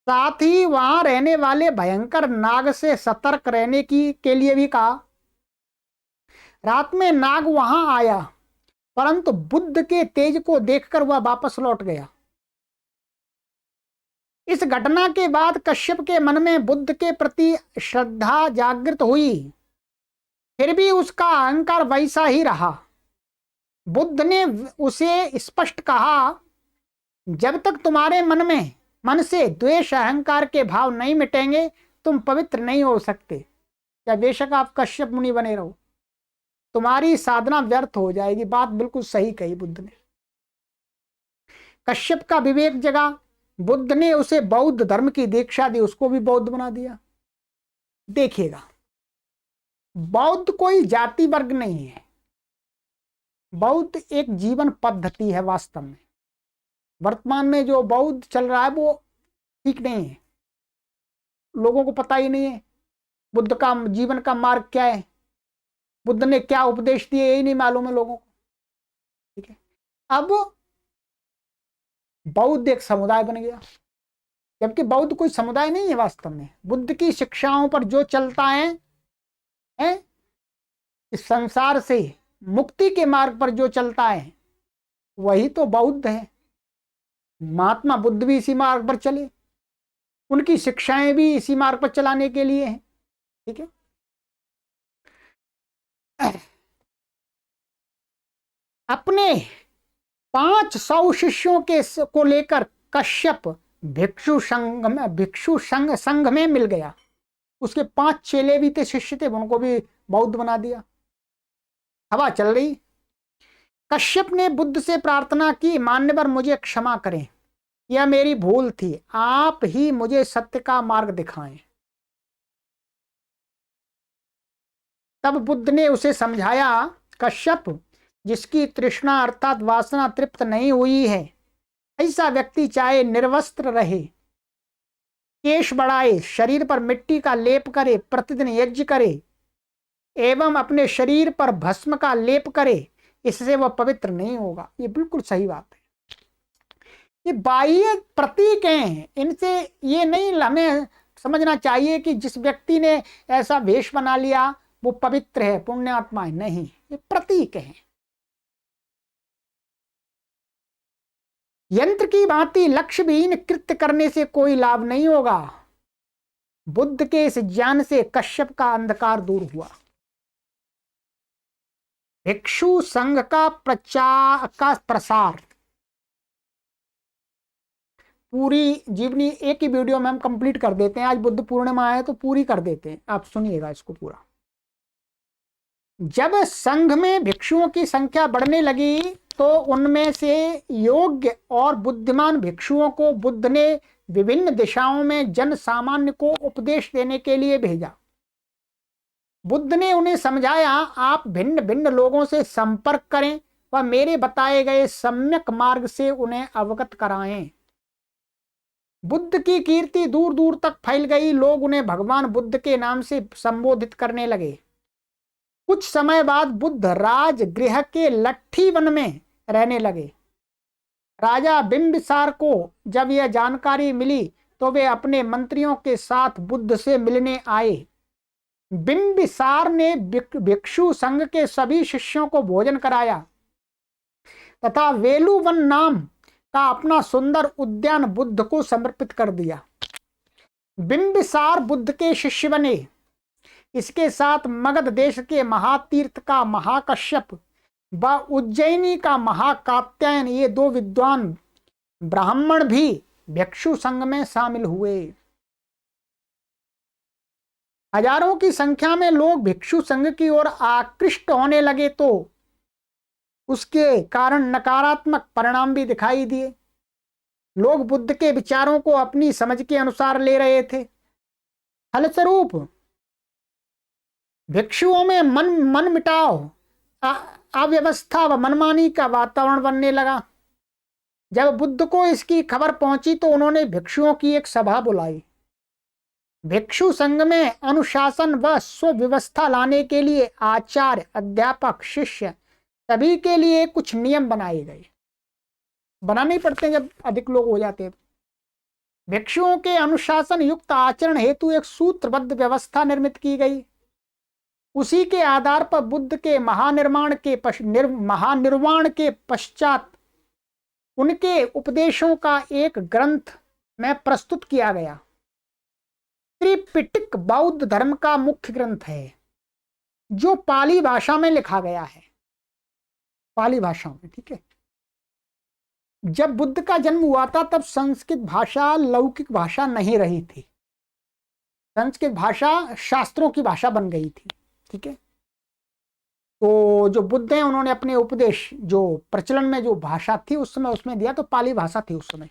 साथ ही वहां रहने वाले भयंकर नाग से सतर्क रहने के लिए भी कहा। रात में नाग वहां आया, परंतु बुद्ध के तेज को देखकर वह वापस लौट गया। इस घटना के बाद कश्यप के मन में बुद्ध के प्रति श्रद्धा जागृत हुई, फिर भी उसका अहंकार वैसा ही रहा। बुद्ध ने उसे स्पष्ट कहा, जब तक तुम्हारे मन से द्वेष अहंकार के भाव नहीं मिटेंगे, तुम पवित्र नहीं हो सकते। या बेशक आप कश्यप मुनि बने रहो, तुम्हारी साधना व्यर्थ हो जाएगी। बात बिल्कुल सही कही बुद्ध ने। कश्यप का विवेक जगा। बुद्ध ने उसे बौद्ध धर्म की दीक्षा दी, उसको भी बौद्ध बना दिया। देखिएगा, बौद्ध कोई जाति वर्ग नहीं है। बौद्ध एक जीवन पद्धति है। वास्तव में वर्तमान में जो बौद्ध चल रहा है वो ठीक नहीं है। लोगों को पता ही नहीं है बुद्ध का जीवन का मार्ग क्या है, बुद्ध ने क्या उपदेश दिए, यही नहीं मालूम है लोगों को। ठीक है, अब बौद्ध एक समुदाय बन गया, जबकि बौद्ध कोई समुदाय नहीं है। वास्तव में बुद्ध की शिक्षाओं पर जो चलता है इस संसार से मुक्ति के मार्ग पर जो चलता है वही तो बौद्ध है। महात्मा बुद्ध भी इसी मार्ग पर चले, उनकी शिक्षाएं भी इसी मार्ग पर चलाने के लिए हैं। ठीक है, अपने 500 शिष्यों को लेकर कश्यप भिक्षु संघ में मिल गया। उसके 5 चेले भी थे, शिष्य थे, उनको भी बौद्ध बना दिया। हवा चल रही। कश्यप ने बुद्ध से प्रार्थना की, मान्यवर मुझे क्षमा करें, यह मेरी भूल थी, आप ही मुझे सत्य का मार्ग दिखाएं। तब बुद्ध ने उसे समझाया, कश्यप, जिसकी तृष्णा अर्थात वासना तृप्त नहीं हुई है, ऐसा व्यक्ति चाहे निर्वस्त्र रहे केश बढ़ाए, शरीर पर मिट्टी का लेप करे, प्रतिदिन यज्ञ करे एवं अपने शरीर पर भस्म का लेप करे, इससे वह पवित्र नहीं होगा। ये बिल्कुल सही बात है। ये बाह्य प्रतीक हैं, इनसे ये नहीं हमें समझना चाहिए कि जिस व्यक्ति ने ऐसा वेश बना लिया वो पवित्र है, पुण्यात्मा है। नहीं, ये प्रतीक हैं। यंत्र की भांति लक्ष्यहीन कृत्य करने से कोई लाभ नहीं होगा। बुद्ध के इस ज्ञान से कश्यप का अंधकार दूर हुआ। भिक्षु संघ का प्रसार पूरी जीवनी एक ही वीडियो में हम कंप्लीट कर देते हैं। आज बुद्ध पूर्णिमा है तो पूरी कर देते हैं, आप सुनिएगा इसको पूरा। जब संघ में भिक्षुओं की संख्या बढ़ने लगी तो उनमें से योग्य और बुद्धिमान भिक्षुओं को बुद्ध ने विभिन्न दिशाओं में जन सामान्य को उपदेश देने के लिए भेजा। बुद्ध ने उन्हें समझाया, आप भिन्न भिन्न लोगों से संपर्क करें व मेरे बताए गए सम्यक मार्ग से उन्हें अवगत कराएं। बुद्ध की कीर्ति दूर दूर तक फैल गई। लोग उन्हें भगवान बुद्ध के नाम से संबोधित करने लगे। कुछ समय बाद बुद्ध राजगृह के लट्ठी वन में रहने लगे। राजा बिंबिसार को जब यह जानकारी मिली तो वे अपने मंत्रियों के साथ बुद्ध से मिलने आए। बिंबिसार ने भिक्षु संघ के सभी शिष्यों को भोजन कराया तथा वेलुवन नाम का अपना सुंदर उद्यान बुद्ध को समर्पित कर दिया। बिंबिसार बुद्ध के शिष्य बने। इसके साथ मगध देश के महातीर्थ का महाकश्यप व उज्जैनी का महाकात्यायन, ये दो विद्वान ब्राह्मण भी भिक्षु संघ में शामिल हुए। हजारों की संख्या में लोग भिक्षु संघ की ओर आकृष्ट होने लगे तो उसके कारण नकारात्मक परिणाम भी दिखाई दिए। लोग बुद्ध के विचारों को अपनी समझ के अनुसार ले रहे थे। फलस्वरूप भिक्षुओं में मन मिटाव, अव्यवस्था व मनमानी का वातावरण बनने लगा। जब बुद्ध को इसकी खबर पहुंची तो उन्होंने भिक्षुओं की एक सभा बुलाई। भिक्षु संघ में अनुशासन व सुव्यवस्था लाने के लिए आचार्य, अध्यापक, शिष्य सभी के लिए कुछ नियम बनाए गए। बनाने ही पड़ते हैं जब अधिक लोग हो जाते हैं। भिक्षुओं के अनुशासन युक्त आचरण हेतु एक सूत्रबद्ध व्यवस्था निर्मित की गई। उसी के आधार पर बुद्ध के महानिर्वाण के पश्चात उनके उपदेशों का एक ग्रंथ में प्रस्तुत किया गया। त्रिपिटक बौद्ध धर्म का मुख्य ग्रंथ है जो पाली भाषा में लिखा गया है। पाली भाषा में, ठीक है। जब बुद्ध का जन्म हुआ था तब संस्कृत भाषा लौकिक भाषा नहीं रही थी। संस्कृत भाषा शास्त्रों की भाषा बन गई थी, ठीक है। तो जो बुद्ध हैं उन्होंने अपने उपदेश जो प्रचलन में जो भाषा थी उस समय उसमें दिया, तो पाली भाषा थी उस समय।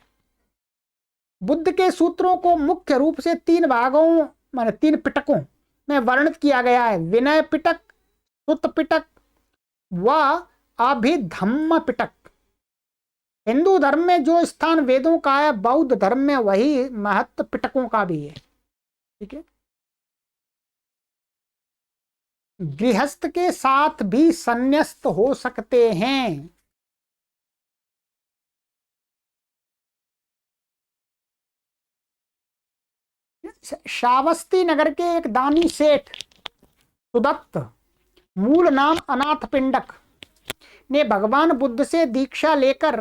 बुद्ध के सूत्रों को मुख्य रूप से 3 भागों माने 3 पिटकों में वर्णित किया गया है। विनय पिटक, सुत्त पिटक व अभिधम्म पिटक। हिंदू धर्म में जो स्थान वेदों का है, बौद्ध धर्म में वही महत्व पिटकों का भी है, ठीक है। गृहस्थ के साथ भी संन्यस्त हो सकते हैं। श्रावस्ती नगर के एक दानी सेठ सुदत्त, मूल नाम अनाथ पिंडक, ने भगवान बुद्ध से दीक्षा लेकर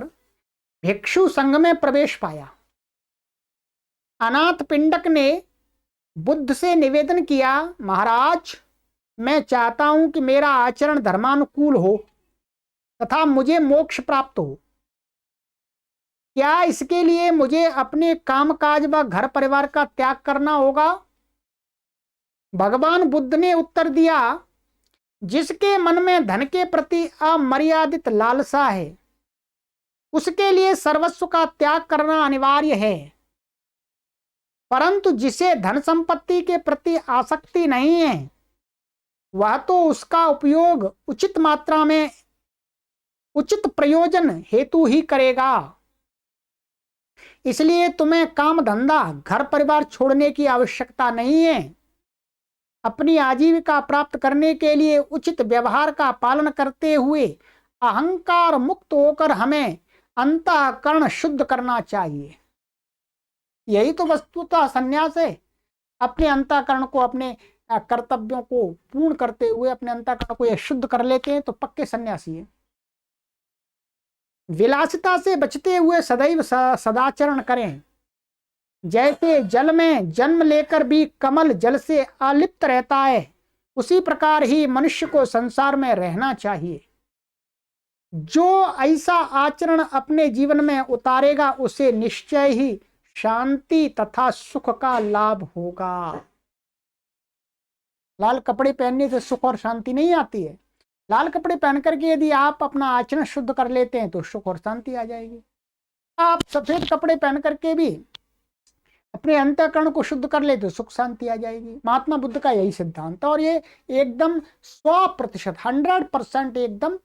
भिक्षु संघ में प्रवेश पाया। अनाथ पिंडक ने बुद्ध से निवेदन किया, महाराज, मैं चाहता हूं कि मेरा आचरण धर्मानुकूल हो तथा मुझे मोक्ष प्राप्त हो। क्या इसके लिए मुझे अपने कामकाज व घर परिवार का त्याग करना होगा? भगवान बुद्ध ने उत्तर दिया, जिसके मन में धन के प्रति अमर्यादित लालसा है उसके लिए सर्वस्व का त्याग करना अनिवार्य है, परंतु जिसे धन संपत्ति के प्रति आसक्ति नहीं है वह तो उसका उपयोग उचित मात्रा में उचित प्रयोजन हेतु ही करेगा। इसलिए तुम्हें काम धंधा घर परिवार छोड़ने की आवश्यकता नहीं है। अपनी आजीविका प्राप्त करने के लिए उचित व्यवहार का पालन करते हुए अहंकार मुक्त होकर हमें अंतःकरण शुद्ध करना चाहिए। यही तो वस्तुतः संन्यास है। अपने अंतःकरण को, अपने कर्तव्यों को पूर्ण करते हुए अपने अंतःकरण को यह शुद्ध कर लेते हैं तो पक्के सन्यासी है। विलासिता से बचते हुए सदैव सदाचरण करें। जैसे जल में जन्म लेकर भी कमल जल से अलिप्त रहता है, उसी प्रकार ही मनुष्य को संसार में रहना चाहिए। जो ऐसा आचरण अपने जीवन में उतारेगा उसे निश्चय ही शांति तथा सुख का लाभ होगा। लाल कपड़े पहनने से सुख और शांति नहीं आती है। लाल कपड़े पहन करके यदि आप अपना आचरण शुद्ध कर लेते हैं तो सुख और शांति आ जाएगी। आप सफेद कपड़े पहन करके भी अपने अंतःकरण को शुद्ध कर लेते तो सुख शांति आ जाएगी। महात्मा बुद्ध का यही सिद्धांत है और ये एकदम 100%, 100% एकदम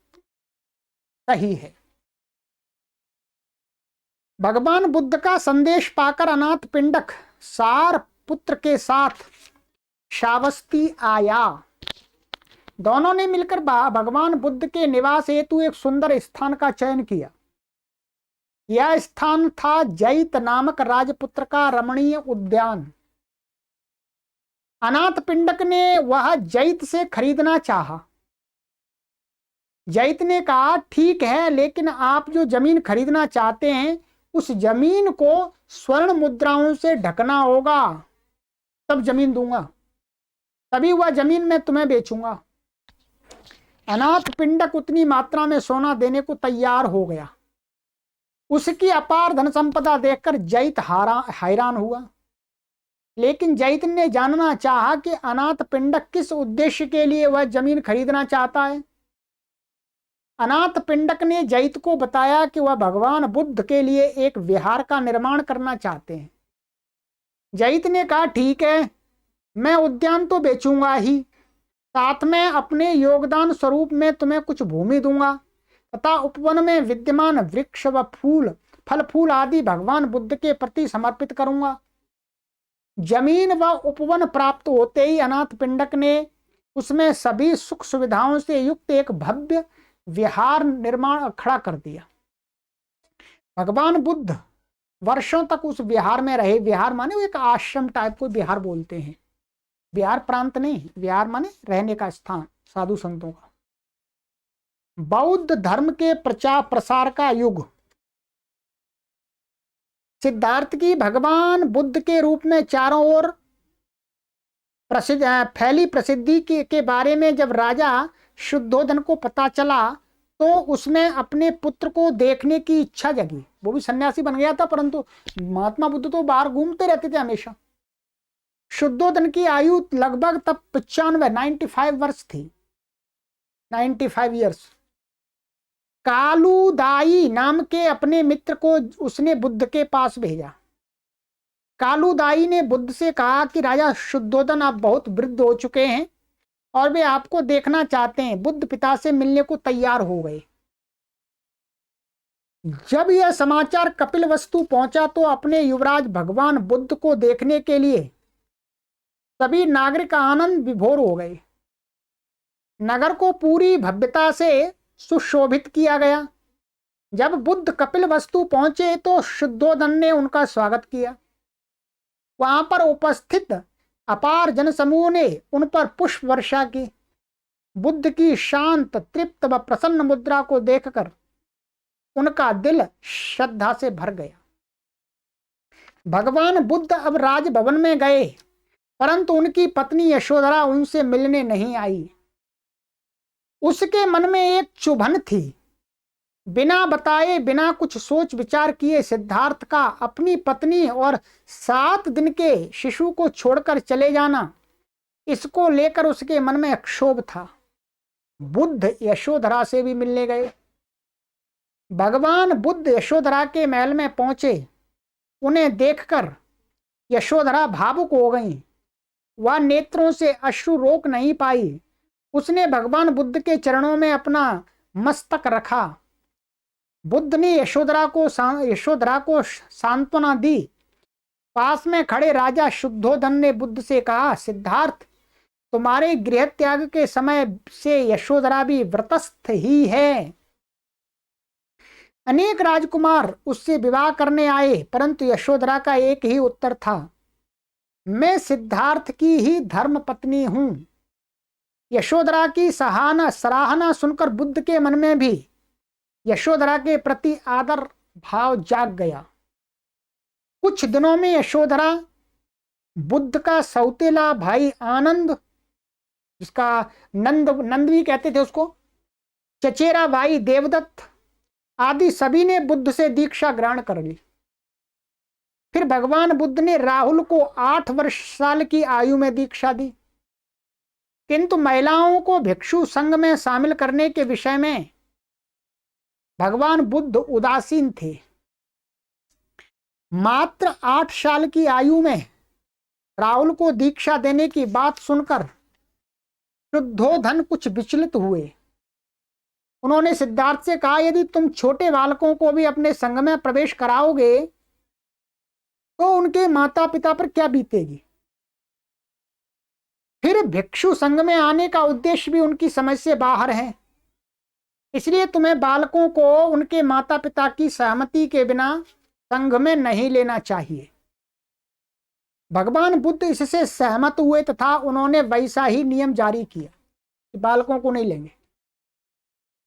सही है। भगवान बुद्ध का संदेश पाकर अनाथ पिंडक सार पुत्र के साथ श्रावस्ती आया। दोनों ने मिलकर भगवान बुद्ध के निवास हेतु एक सुंदर स्थान का चयन किया। यह स्थान था जैत नामक राजपुत्र का रमणीय उद्यान। अनाथ पिंडक ने वह जैत से खरीदना चाहा। जैत ने कहा, ठीक है, लेकिन आप जो जमीन खरीदना चाहते हैं उस जमीन को स्वर्ण मुद्राओं से ढकना होगा, तब जमीन दूंगा, तभी वह जमीन मैं तुम्हें बेचूंगा। अनाथ पिंडक उतनी मात्रा में सोना देने को तैयार हो गया। उसकी अपार धन संपदा देखकर जैत हैरान हुआ, लेकिन जैत ने जानना चाहा कि अनाथ पिंडक किस उद्देश्य के लिए वह जमीन खरीदना चाहता है। अनाथ पिंडक ने जैत को बताया कि वह भगवान बुद्ध के लिए एक विहार का निर्माण करना चाहते हैं। जैत ने कहा, ठीक है, मैं उद्यान तो बेचूंगा ही, साथ में अपने योगदान स्वरूप में तुम्हें कुछ भूमि दूंगा तथा उपवन में विद्यमान वृक्ष व फल फूल आदि भगवान बुद्ध के प्रति समर्पित करूंगा। जमीन व उपवन प्राप्त होते ही अनाथ पिंडक ने उसमें सभी सुख सुविधाओं से युक्त एक भव्य विहार निर्माण खड़ा कर दिया। भगवान बुद्ध वर्षों तक उस विहार में रहे। विहार माने एक आश्रम टाइप को विहार बोलते हैं, विहार प्रांत नहीं, विहार माने रहने का स्थान साधु संतों का। बौद्ध धर्म के प्रचार प्रसार का युग। सिद्धार्थ की भगवान बुद्ध के रूप में चारों ओर फैली प्रसिद्धि के बारे में जब राजा शुद्धोधन को पता चला तो उसने अपने पुत्र को देखने की इच्छा जगी। वो भी सन्यासी बन गया था, परंतु महात्मा बुद्ध तो बाहर घूमते रहते थे हमेशा। शुद्धोधन की आयु लगभग तब 95 वर्ष थी, 95 ईयर्स। कालूदाई नाम के अपने मित्र को उसने बुद्ध के पास भेजा। कालूदाई ने बुद्ध से कहा कि राजा शुद्धोधन आप बहुत वृद्ध हो चुके हैं और वे आपको देखना चाहते हैं। बुद्ध पिता से मिलने को तैयार हो गए। जब यह समाचार कपिलवस्तु पहुंचा तो अपने युवराज भगवान बुद्ध को देखने के लिए सभी नागरिक आनंद विभोर हो गए। नगर को पूरी भव्यता से सुशोभित किया गया। जब बुद्ध कपिलवस्तु पहुंचे तो शुद्धोधन ने उनका स्वागत किया। वहां पर उपस्थित अपार जनसमूह ने उन पर पुष्प वर्षा की। बुद्ध की शांत, तृप्त व प्रसन्न मुद्रा को देखकर उनका दिल श्रद्धा से भर गया। भगवान बुद्ध अब राजभवन में गए, परंतु उनकी पत्नी यशोधरा उनसे मिलने नहीं आई। उसके मन में एक चुभन थी। बिना बताए, बिना कुछ सोच विचार किए सिद्धार्थ का अपनी पत्नी और 7 दिन के शिशु को छोड़कर चले जाना, इसको लेकर उसके मन में क्षोभ था। बुद्ध यशोधरा से भी मिलने गए। भगवान बुद्ध यशोधरा के महल में पहुंचे। उन्हें देखकर यशोधरा भावुक हो गई। वह नेत्रों से अश्रु रोक नहीं पाई। उसने भगवान बुद्ध के चरणों में अपना मस्तक रखा बुद्ध ने यशोधरा को सांत्वना दी। पास में खड़े राजा शुद्धोधन ने बुद्ध से कहा, सिद्धार्थ, तुम्हारे गृह त्याग के समय से यशोधरा भी व्रतस्थ ही है। अनेक राजकुमार उससे विवाह करने आए, परंतु यशोधरा का एक ही उत्तर था, मैं सिद्धार्थ की ही धर्म पत्नी हूं। यशोधरा की सराहना सुनकर बुद्ध के मन में भी यशोधरा के प्रति आदर भाव जाग गया। कुछ दिनों में यशोधरा बुद्ध का सौतेला भाई आनंद, जिसका नंद भी कहते थे उसको, चचेरा भाई देवदत्त आदि सभी ने बुद्ध से दीक्षा ग्रहण कर ली। फिर भगवान बुद्ध ने राहुल को 8 साल की आयु में दीक्षा दी, किंतु महिलाओं को भिक्षु संघ में शामिल करने के विषय में भगवान बुद्ध उदासीन थे। मात्र 8 साल की आयु में राहुल को दीक्षा देने की बात सुनकर शुद्धोधन कुछ विचलित हुए। उन्होंने सिद्धार्थ से कहा, यदि तुम छोटे बालकों को भी अपने संघ में प्रवेश कराओगे तो उनके माता पिता पर क्या बीतेगी। फिर भिक्षु संघ में आने का उद्देश्य भी उनकी समझ से बाहर है, इसलिए तुम्हें बालकों को उनके माता पिता की सहमति के बिना संघ में नहीं लेना चाहिए। भगवान बुद्ध इससे सहमत हुए तथा उन्होंने वैसा ही नियम जारी किया कि बालकों को नहीं लेंगे।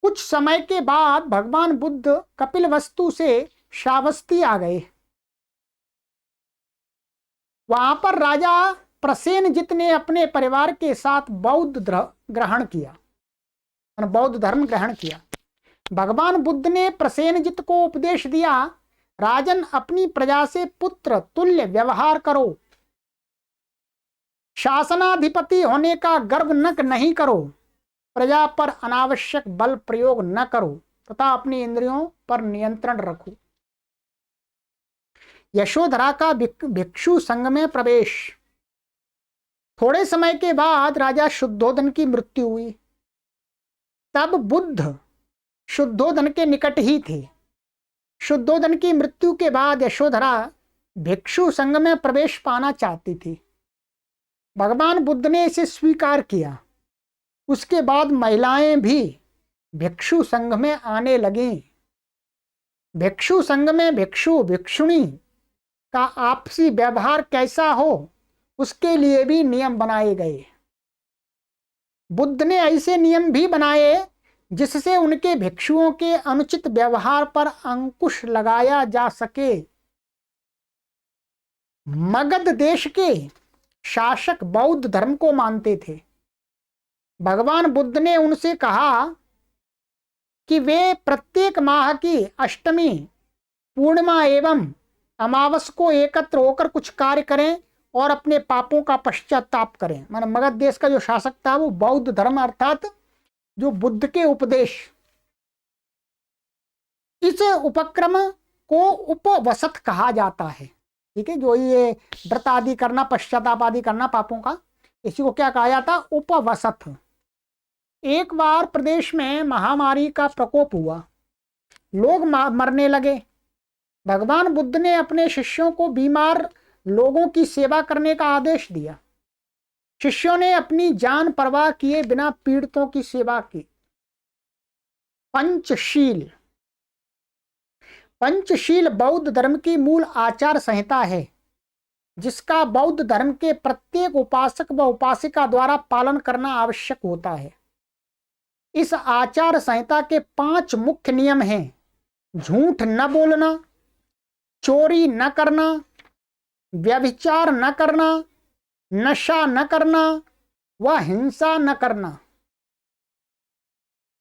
कुछ समय के बाद भगवान बुद्ध कपिलवस्तु से श्रावस्ती आ गए। वहां पर राजा प्रसेनजित ने अपने परिवार के साथ बौद्ध धर्म ग्रहण किया। भगवान बुद्ध ने प्रसेनजित को उपदेश दिया, राजन, अपनी प्रजा से पुत्र तुल्य व्यवहार करो, शासनाधिपति होने का गर्व नहीं करो, प्रजा पर अनावश्यक बल प्रयोग न करो तथा अपनी इंद्रियों पर नियंत्रण रखो। यशोधरा का भिक्षु संघ में प्रवेश। थोड़े समय के बाद राजा शुद्धोधन की मृत्यु हुई। तब बुद्ध शुद्धोधन के निकट ही थे। शुद्धोधन की मृत्यु के बाद यशोधरा भिक्षु संघ में प्रवेश पाना चाहती थी। भगवान बुद्ध ने इसे स्वीकार किया। उसके बाद महिलाएं भी भिक्षु संघ में आने लगीं। भिक्षु संघ में भिक्षु भिक्षुणी का आपसी व्यवहार कैसा हो, उसके लिए भी नियम बनाए गए। बुद्ध ने ऐसे नियम भी बनाए जिससे उनके भिक्षुओं के अनुचित व्यवहार पर अंकुश लगाया जा सके। मगध देश के शासक बौद्ध धर्म को मानते थे। भगवान बुद्ध ने उनसे कहा कि वे प्रत्येक माह की अष्टमी, पूर्णिमा एवं अमावस को एकत्र होकर कुछ कार्य करें और अपने पापों का पश्चाताप करें। माने मगध देश का जो शासक था वो बौद्ध धर्म अर्थात जो बुद्ध के उपदेश, इस उपक्रम को उपवसत कहा जाता है। ठीक है, जो ये व्रत आदि करना, पश्चाताप आदि करना पापों का, इसी को क्या कहा जाता? उपवसत। एक बार प्रदेश में महामारी का प्रकोप हुआ, लोग मरने लगे। भगवान बुद्ध ने अपने शिष्यों को बीमार लोगों की सेवा करने का आदेश दिया। शिष्यों ने अपनी जान परवाह किए बिना पीड़ितों की सेवा की। पंचशील बौद्ध धर्म की मूल आचार संहिता है, जिसका बौद्ध धर्म के प्रत्येक उपासक व उपासिका द्वारा पालन करना आवश्यक होता है। इस आचार संहिता के 5 मुख्य नियम हैं: झूठ न बोलना, चोरी न करना, व्यभिचार न करना, नशा न करना व हिंसा न करना।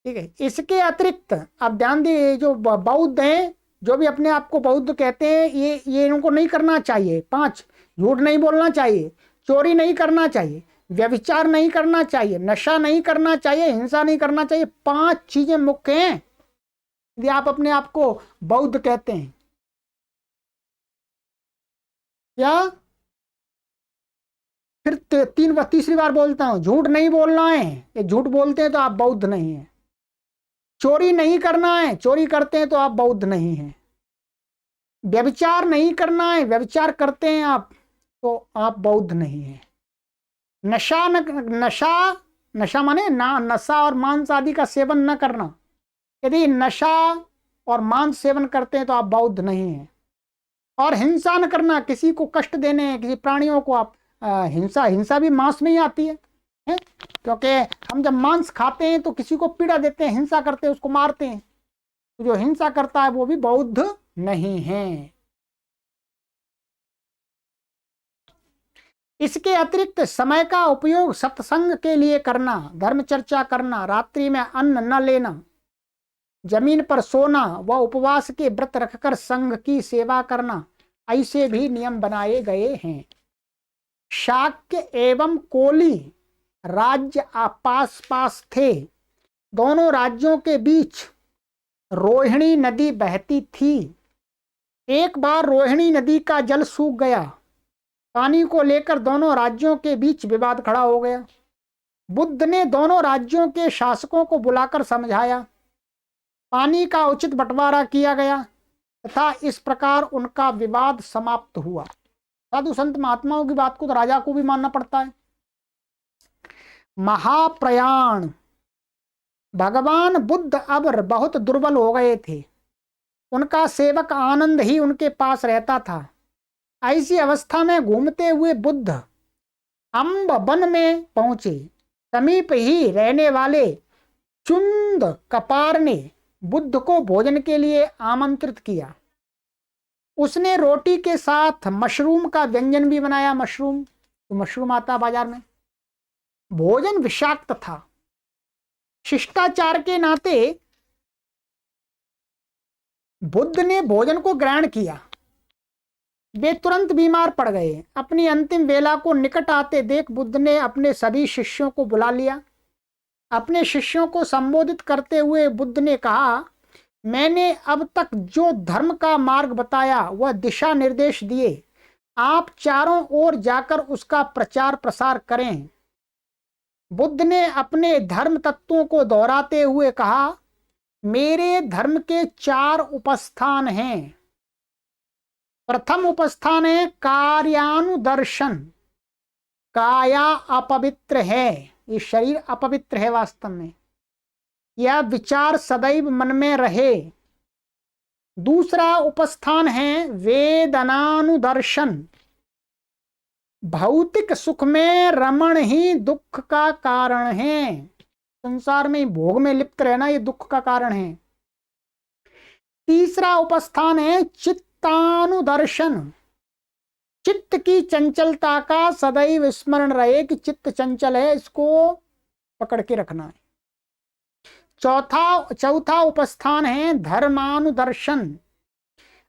ठीक है, इसके अतिरिक्त अब ध्यान दिए, जो बौद्ध हैं, जो भी अपने आप को बौद्ध कहते हैं, ये इनको नहीं करना चाहिए। 5, झूठ नहीं बोलना चाहिए, चोरी नहीं करना चाहिए, व्यभिचार नहीं करना चाहिए, नशा नहीं करना चाहिए, हिंसा नहीं करना चाहिए। 5 चीजें मुख्य हैं यदि आप अपने आप को बौद्ध कहते हैं। क्या? फिर तीसरी बार बोलता हूं, झूठ नहीं बोलना है। ये झूठ बोलते हैं तो आप बौद्ध नहीं है। चोरी नहीं करना है, चोरी करते हैं तो आप बौद्ध नहीं हैं। व्यभिचार नहीं करना है, व्यभिचार करते हैं आप तो आप बौद्ध नहीं हैं। नशा माने ना, नशा और मांस आदि का सेवन न करना, यदि नशा और मांस सेवन करते हैं तो आप बौद्ध नहीं हैं। और हिंसा न करना, किसी को कष्ट देने, किसी प्राणियों को आप हिंसा भी मांस में ही आती है? क्योंकि हम जब मांस खाते हैं तो किसी को पीड़ा देते हैं, हिंसा करते हैं, उसको मारते हैं। तो जो हिंसा करता है वो भी बौद्ध नहीं है। इसके अतिरिक्त समय का उपयोग सत्संग के लिए करना, धर्म चर्चा करना, रात्रि में अन्न न लेना, जमीन पर सोना व उपवास के व्रत रखकर संघ की सेवा करना, ऐसे भी नियम बनाए गए हैं। शाक्य एवं कोली राज्य पास पास थे। दोनों राज्यों के बीच रोहिणी नदी बहती थी। एक बार रोहिणी नदी का जल सूख गया। पानी को लेकर दोनों राज्यों के बीच विवाद खड़ा हो गया। बुद्ध ने दोनों राज्यों के शासकों को बुलाकर समझाया। पानी का उचित बंटवारा किया गया तथा इस प्रकार उनका विवाद समाप्त हुआ। साधु संत महात्माओं की बात को तो राजा को भी मानना पड़ता है। महाप्रयाण। भगवान बुद्ध अब बहुत दुर्बल हो गए थे। उनका सेवक आनंद ही उनके पास रहता था। ऐसी अवस्था में घूमते हुए बुद्ध अम्ब वन में पहुंचे। समीप ही रहने वाले चुंद कपार ने बुद्ध को भोजन के लिए आमंत्रित किया। उसने रोटी के साथ मशरूम का व्यंजन भी बनाया। मशरूम आता बाजार में। भोजन विषाक्त था। शिष्टाचार के नाते बुद्ध ने भोजन को ग्रहण किया। वे तुरंत बीमार पड़ गए। अपनी अंतिम वेला को निकट आते देख बुद्ध ने अपने सभी शिष्यों को बुला लिया। अपने शिष्यों को संबोधित करते हुए बुद्ध ने कहा, मैंने अब तक जो धर्म का मार्ग बताया वह दिशा निर्देश दिए, आप चारों ओर जाकर उसका प्रचार प्रसार करें। बुद्ध ने अपने धर्म तत्वों को दोहराते हुए कहा, मेरे धर्म के 4 उपस्थान हैं। प्रथम उपस्थान है कार्यानुदर्शन। काया अपवित्र है, ये शरीर अपवित्र है वास्तव में, यह विचार सदैव मन में रहे। दूसरा उपस्थान है वेदनानुदर्शन। भौतिक सुख में रमण ही दुख का कारण है। संसार में भोग में लिप्त रहना ये दुख का कारण है। तीसरा उपस्थान है चित्तानुदर्शन। चित्त की चंचलता का सदैव स्मरण रहे कि चित्त चंचल है, इसको पकड़ के रखना है। चौथा उपस्थान है धर्मानुदर्शन,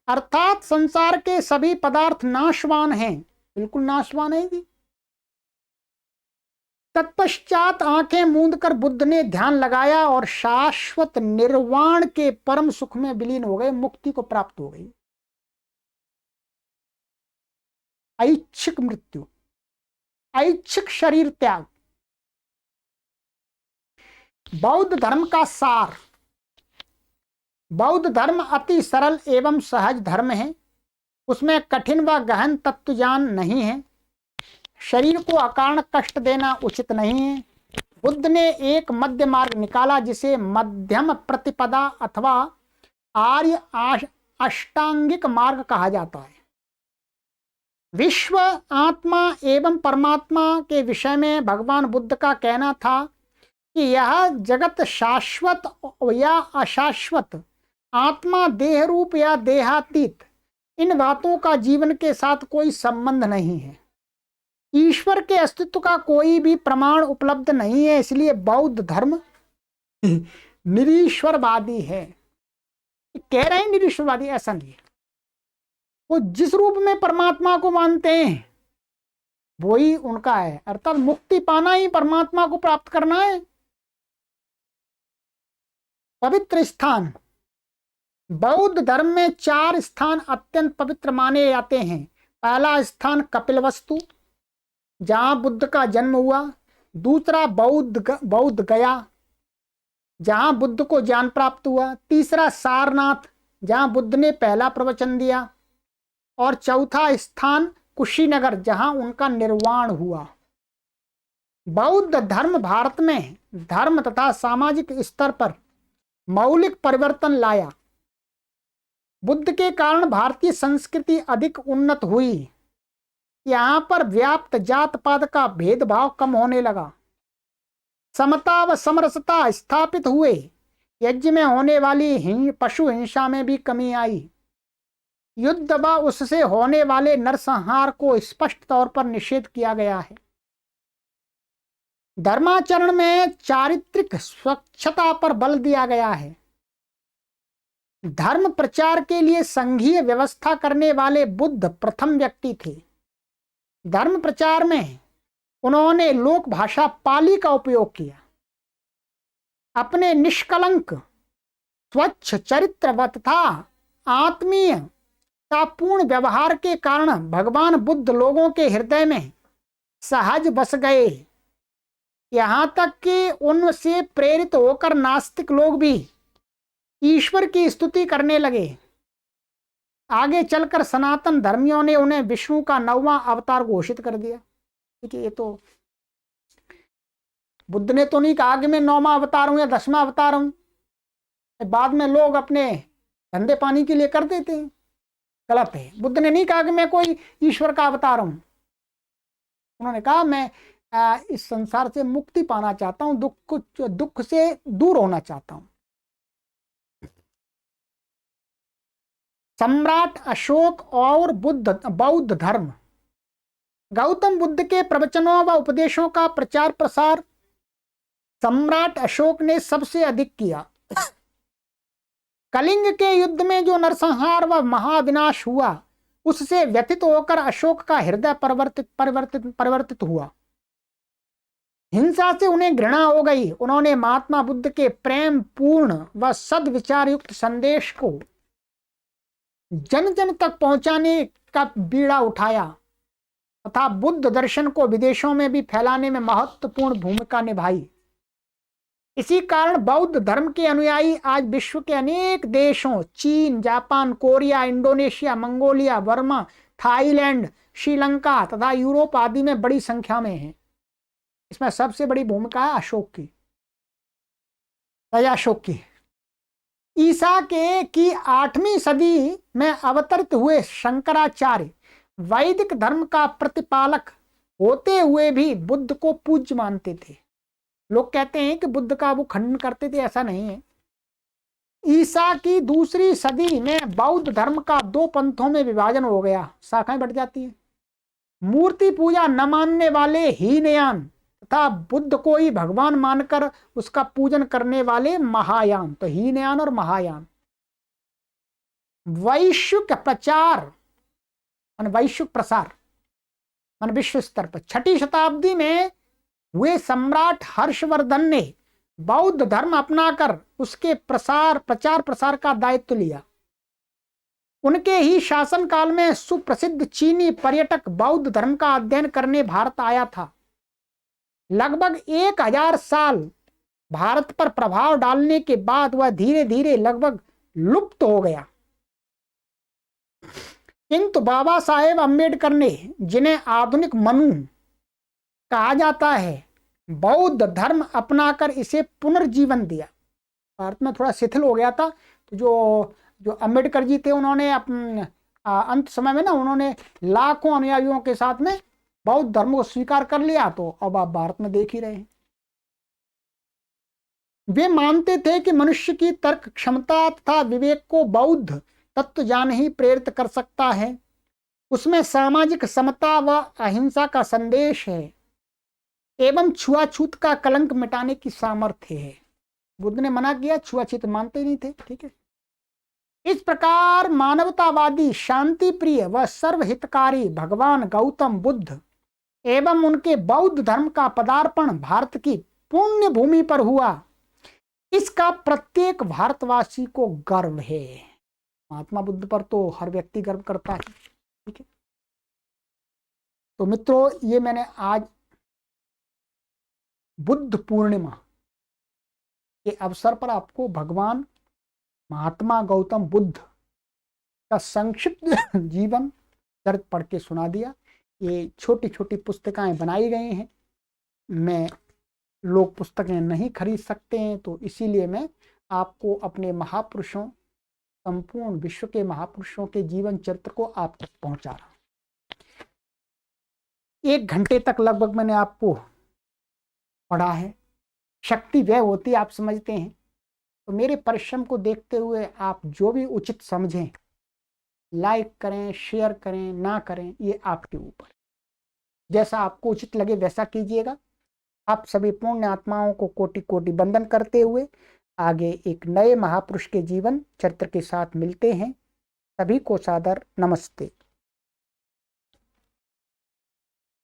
अर्थात संसार के सभी पदार्थ नाशवान हैं, बिल्कुल नाशवान है। तत्पश्चात आंखें मूंदकर बुद्ध ने ध्यान लगाया और शाश्वत निर्वाण के परम सुख में विलीन हो गए, मुक्ति को प्राप्त हो गई। ऐच्छिक मृत्यु, ऐच्छिक शरीर त्याग। बौद्ध धर्म का सार। बौद्ध धर्म अति सरल एवं सहज धर्म है। उसमें कठिन व गहन तत्व ज्ञान नहीं है। शरीर को अकारण कष्ट देना उचित नहीं है। बुद्ध ने एक मध्य मार्ग निकाला जिसे मध्यम प्रतिपदा अथवा आर्य अष्टांगिक मार्ग कहा जाता है। विश्व, आत्मा एवं परमात्मा के विषय में भगवान बुद्ध का कहना था कि यह जगत शाश्वत या अशाश्वत, आत्मा देह रूप या देहातीत, इन बातों का जीवन के साथ कोई संबंध नहीं है। ईश्वर के अस्तित्व का कोई भी प्रमाण उपलब्ध नहीं है। इसलिए बौद्ध धर्म निरीश्वरवादी है। कह रहे हैं निरीश्वरवादी, ऐसा नहीं है। वो जिस रूप में परमात्मा को मानते हैं वही उनका है, अर्थात मुक्ति पाना ही परमात्मा को प्राप्त करना है। पवित्र स्थान। बौद्ध धर्म में 4 स्थान अत्यंत पवित्र माने जाते हैं। पहला स्थान कपिलवस्तु, जहां बुद्ध का जन्म हुआ। दूसरा बौद्ध गया, जहां बुद्ध को ज्ञान प्राप्त हुआ। तीसरा सारनाथ, जहां बुद्ध ने पहला प्रवचन दिया। और चौथा स्थान कुशीनगर, जहां उनका निर्वाण हुआ। बौद्ध धर्म भारत में धर्म तथा सामाजिक स्तर पर मौलिक परिवर्तन लाया। बुद्ध के कारण भारतीय संस्कृति अधिक उन्नत हुई। यहाँ पर व्याप्त जात पात का भेदभाव कम होने लगा। समता व समरसता स्थापित हुए। यज्ञ में होने वाली पशु हिंसा में भी कमी आई। युद्ध व उससे होने वाले नरसंहार को स्पष्ट तौर पर निषेध किया गया है। धर्माचरण में चारित्रिक स्वच्छता पर बल दिया गया है। धर्म प्रचार के लिए संघीय व्यवस्था करने वाले बुद्ध प्रथम व्यक्ति थे। धर्म प्रचार में उन्होंने लोक भाषा पाली का उपयोग किया। अपने निष्कलंक, स्वच्छ चरित्र व तथा आत्मीयतापूर्ण व्यवहार के कारण भगवान बुद्ध लोगों के हृदय में सहज बस गए। यहां तक कि उनसे प्रेरित होकर नास्तिक लोग भी ईश्वर की स्तुति करने लगे। आगे चलकर सनातन धर्मियों ने उन्हें विष्णु का 9वां अवतार घोषित कर दिया। ठीक है, ये तो बुद्ध ने तो नहीं कहा कि मैं 9वां अवतार हूं या 10वां अवतार हूं। बाद में लोग अपने धंधे पानी के लिए कर देते हैं, गलत है। बुद्ध ने नहीं कहा कि मैं कोई ईश्वर का अवतार हूं। उन्होंने कहा मैं इस संसार से मुक्ति पाना चाहता हूं, दुख से दूर होना चाहता हूं। सम्राट अशोक और बौद्ध धर्म। गौतम बुद्ध के प्रवचनों व उपदेशों का प्रचार प्रसार सम्राट अशोक ने सबसे अधिक किया। कलिंग के युद्ध में जो नरसंहार व महाविनाश हुआ, उससे व्यथित होकर अशोक का हृदय परिवर्तित हुआ। हिंसा से उन्हें घृणा हो गई। उन्होंने महात्मा बुद्ध के प्रेम पूर्ण व सद्विचार युक्त संदेश को जन जन तक पहुंचाने का बीड़ा उठाया तथा बुद्ध दर्शन को विदेशों में भी फैलाने में महत्वपूर्ण भूमिका निभाई। इसी कारण बौद्ध धर्म के अनुयायी आज विश्व के अनेक देशों, चीन, Japan, Korea, Indonesia, Mongolia, Burma, Thailand, Sri Lanka तथा यूरोप आदि में बड़ी संख्या में हैं। इसमें सबसे बड़ी भूमिका है अशोक की, राजा अशोक की। ईसा की 8वीं सदी में अवतरित हुए शंकराचार्य वैदिक धर्म का प्रतिपालक होते हुए भी बुद्ध को पूज्य मानते थे। लोग कहते हैं कि बुद्ध का वो खंडन करते थे, ऐसा नहीं है। ईसा की 2री सदी में बौद्ध धर्म का 2 पंथों में विभाजन हो गया, शाखाएं बढ़ जाती हैं। मूर्ति पूजा न मानने वाले हीनयान तथा बुद्ध को ही भगवान मानकर उसका पूजन करने वाले महायान। तो हीनयान और महायान। वैश्विक प्रचार वैश्विक प्रसार मान विश्व स्तर पर 6ठी शताब्दी में हुए सम्राट हर्षवर्धन ने बौद्ध धर्म अपनाकर उसके प्रचार प्रसार का दायित्व लिया। उनके ही शासनकाल में सुप्रसिद्ध चीनी पर्यटक बौद्ध धर्म का अध्ययन करने भारत आया था। लगभग 1000 साल भारत पर प्रभाव डालने के बाद वह धीरे धीरे लगभग लुप्त हो गया। किंतु बाबा साहेब अम्बेडकर ने, जिन्हें आधुनिक मनु कहा जाता है, बौद्ध धर्म अपनाकर इसे पुनर्जीवन दिया। भारत में थोड़ा शिथिल हो गया था, तो जो अम्बेडकर जी थे, उन्होंने अंत समय में ना उन्होंने लाखों अनुयायियों के साथ में बौद्ध धर्म को स्वीकार कर लिया। तो अब आप भारत में देख ही रहे हैं। वे मानते थे कि मनुष्य की तर्क क्षमता तथा विवेक को बौद्ध तत्व ज्ञान ही प्रेरित कर सकता है। उसमें सामाजिक समता व अहिंसा का संदेश है एवं छुआछूत का कलंक मिटाने की सामर्थ्य है। बुद्ध ने मना किया, छुआछूत मानते नहीं थे। ठीक है। इस प्रकार मानवतावादी, शांति प्रिय व सर्वहितकारी भगवान गौतम बुद्ध एवं उनके बौद्ध धर्म का पदार्पण भारत की पुण्य भूमि पर हुआ, इसका प्रत्येक भारतवासी को गर्व है। महात्मा बुद्ध पर तो हर व्यक्ति गर्व करता है। ठीक है। तो मित्रों, ये मैंने आज बुद्ध पूर्णिमा के अवसर पर आपको भगवान महात्मा गौतम बुद्ध का संक्षिप्त जीवन चरित्र पढ़ के सुना दिया। ये छोटी छोटी पुस्तकें बनाई गई हैं, मैं लोग पुस्तकें नहीं खरीद सकते हैं, तो इसीलिए मैं आपको अपने महापुरुषों, संपूर्ण विश्व के महापुरुषों के जीवन चरित्र को आप तक पहुंचा रहा हूं। 1 घंटे तक लगभग मैंने आपको पढ़ा है। शक्ति व्यय होती है, आप समझते हैं, तो मेरे परिश्रम को देखते हुए आप जो भी उचित समझें, लाइक करें, शेयर करें, ना करें, ये आपके ऊपर, जैसा आपको उचित लगे वैसा कीजिएगा। आप सभी पुण्य आत्माओं को कोटि कोटि वंदन करते हुए आगे एक नए महापुरुष के जीवन चरित्र के साथ मिलते हैं। सभी को सादर नमस्ते।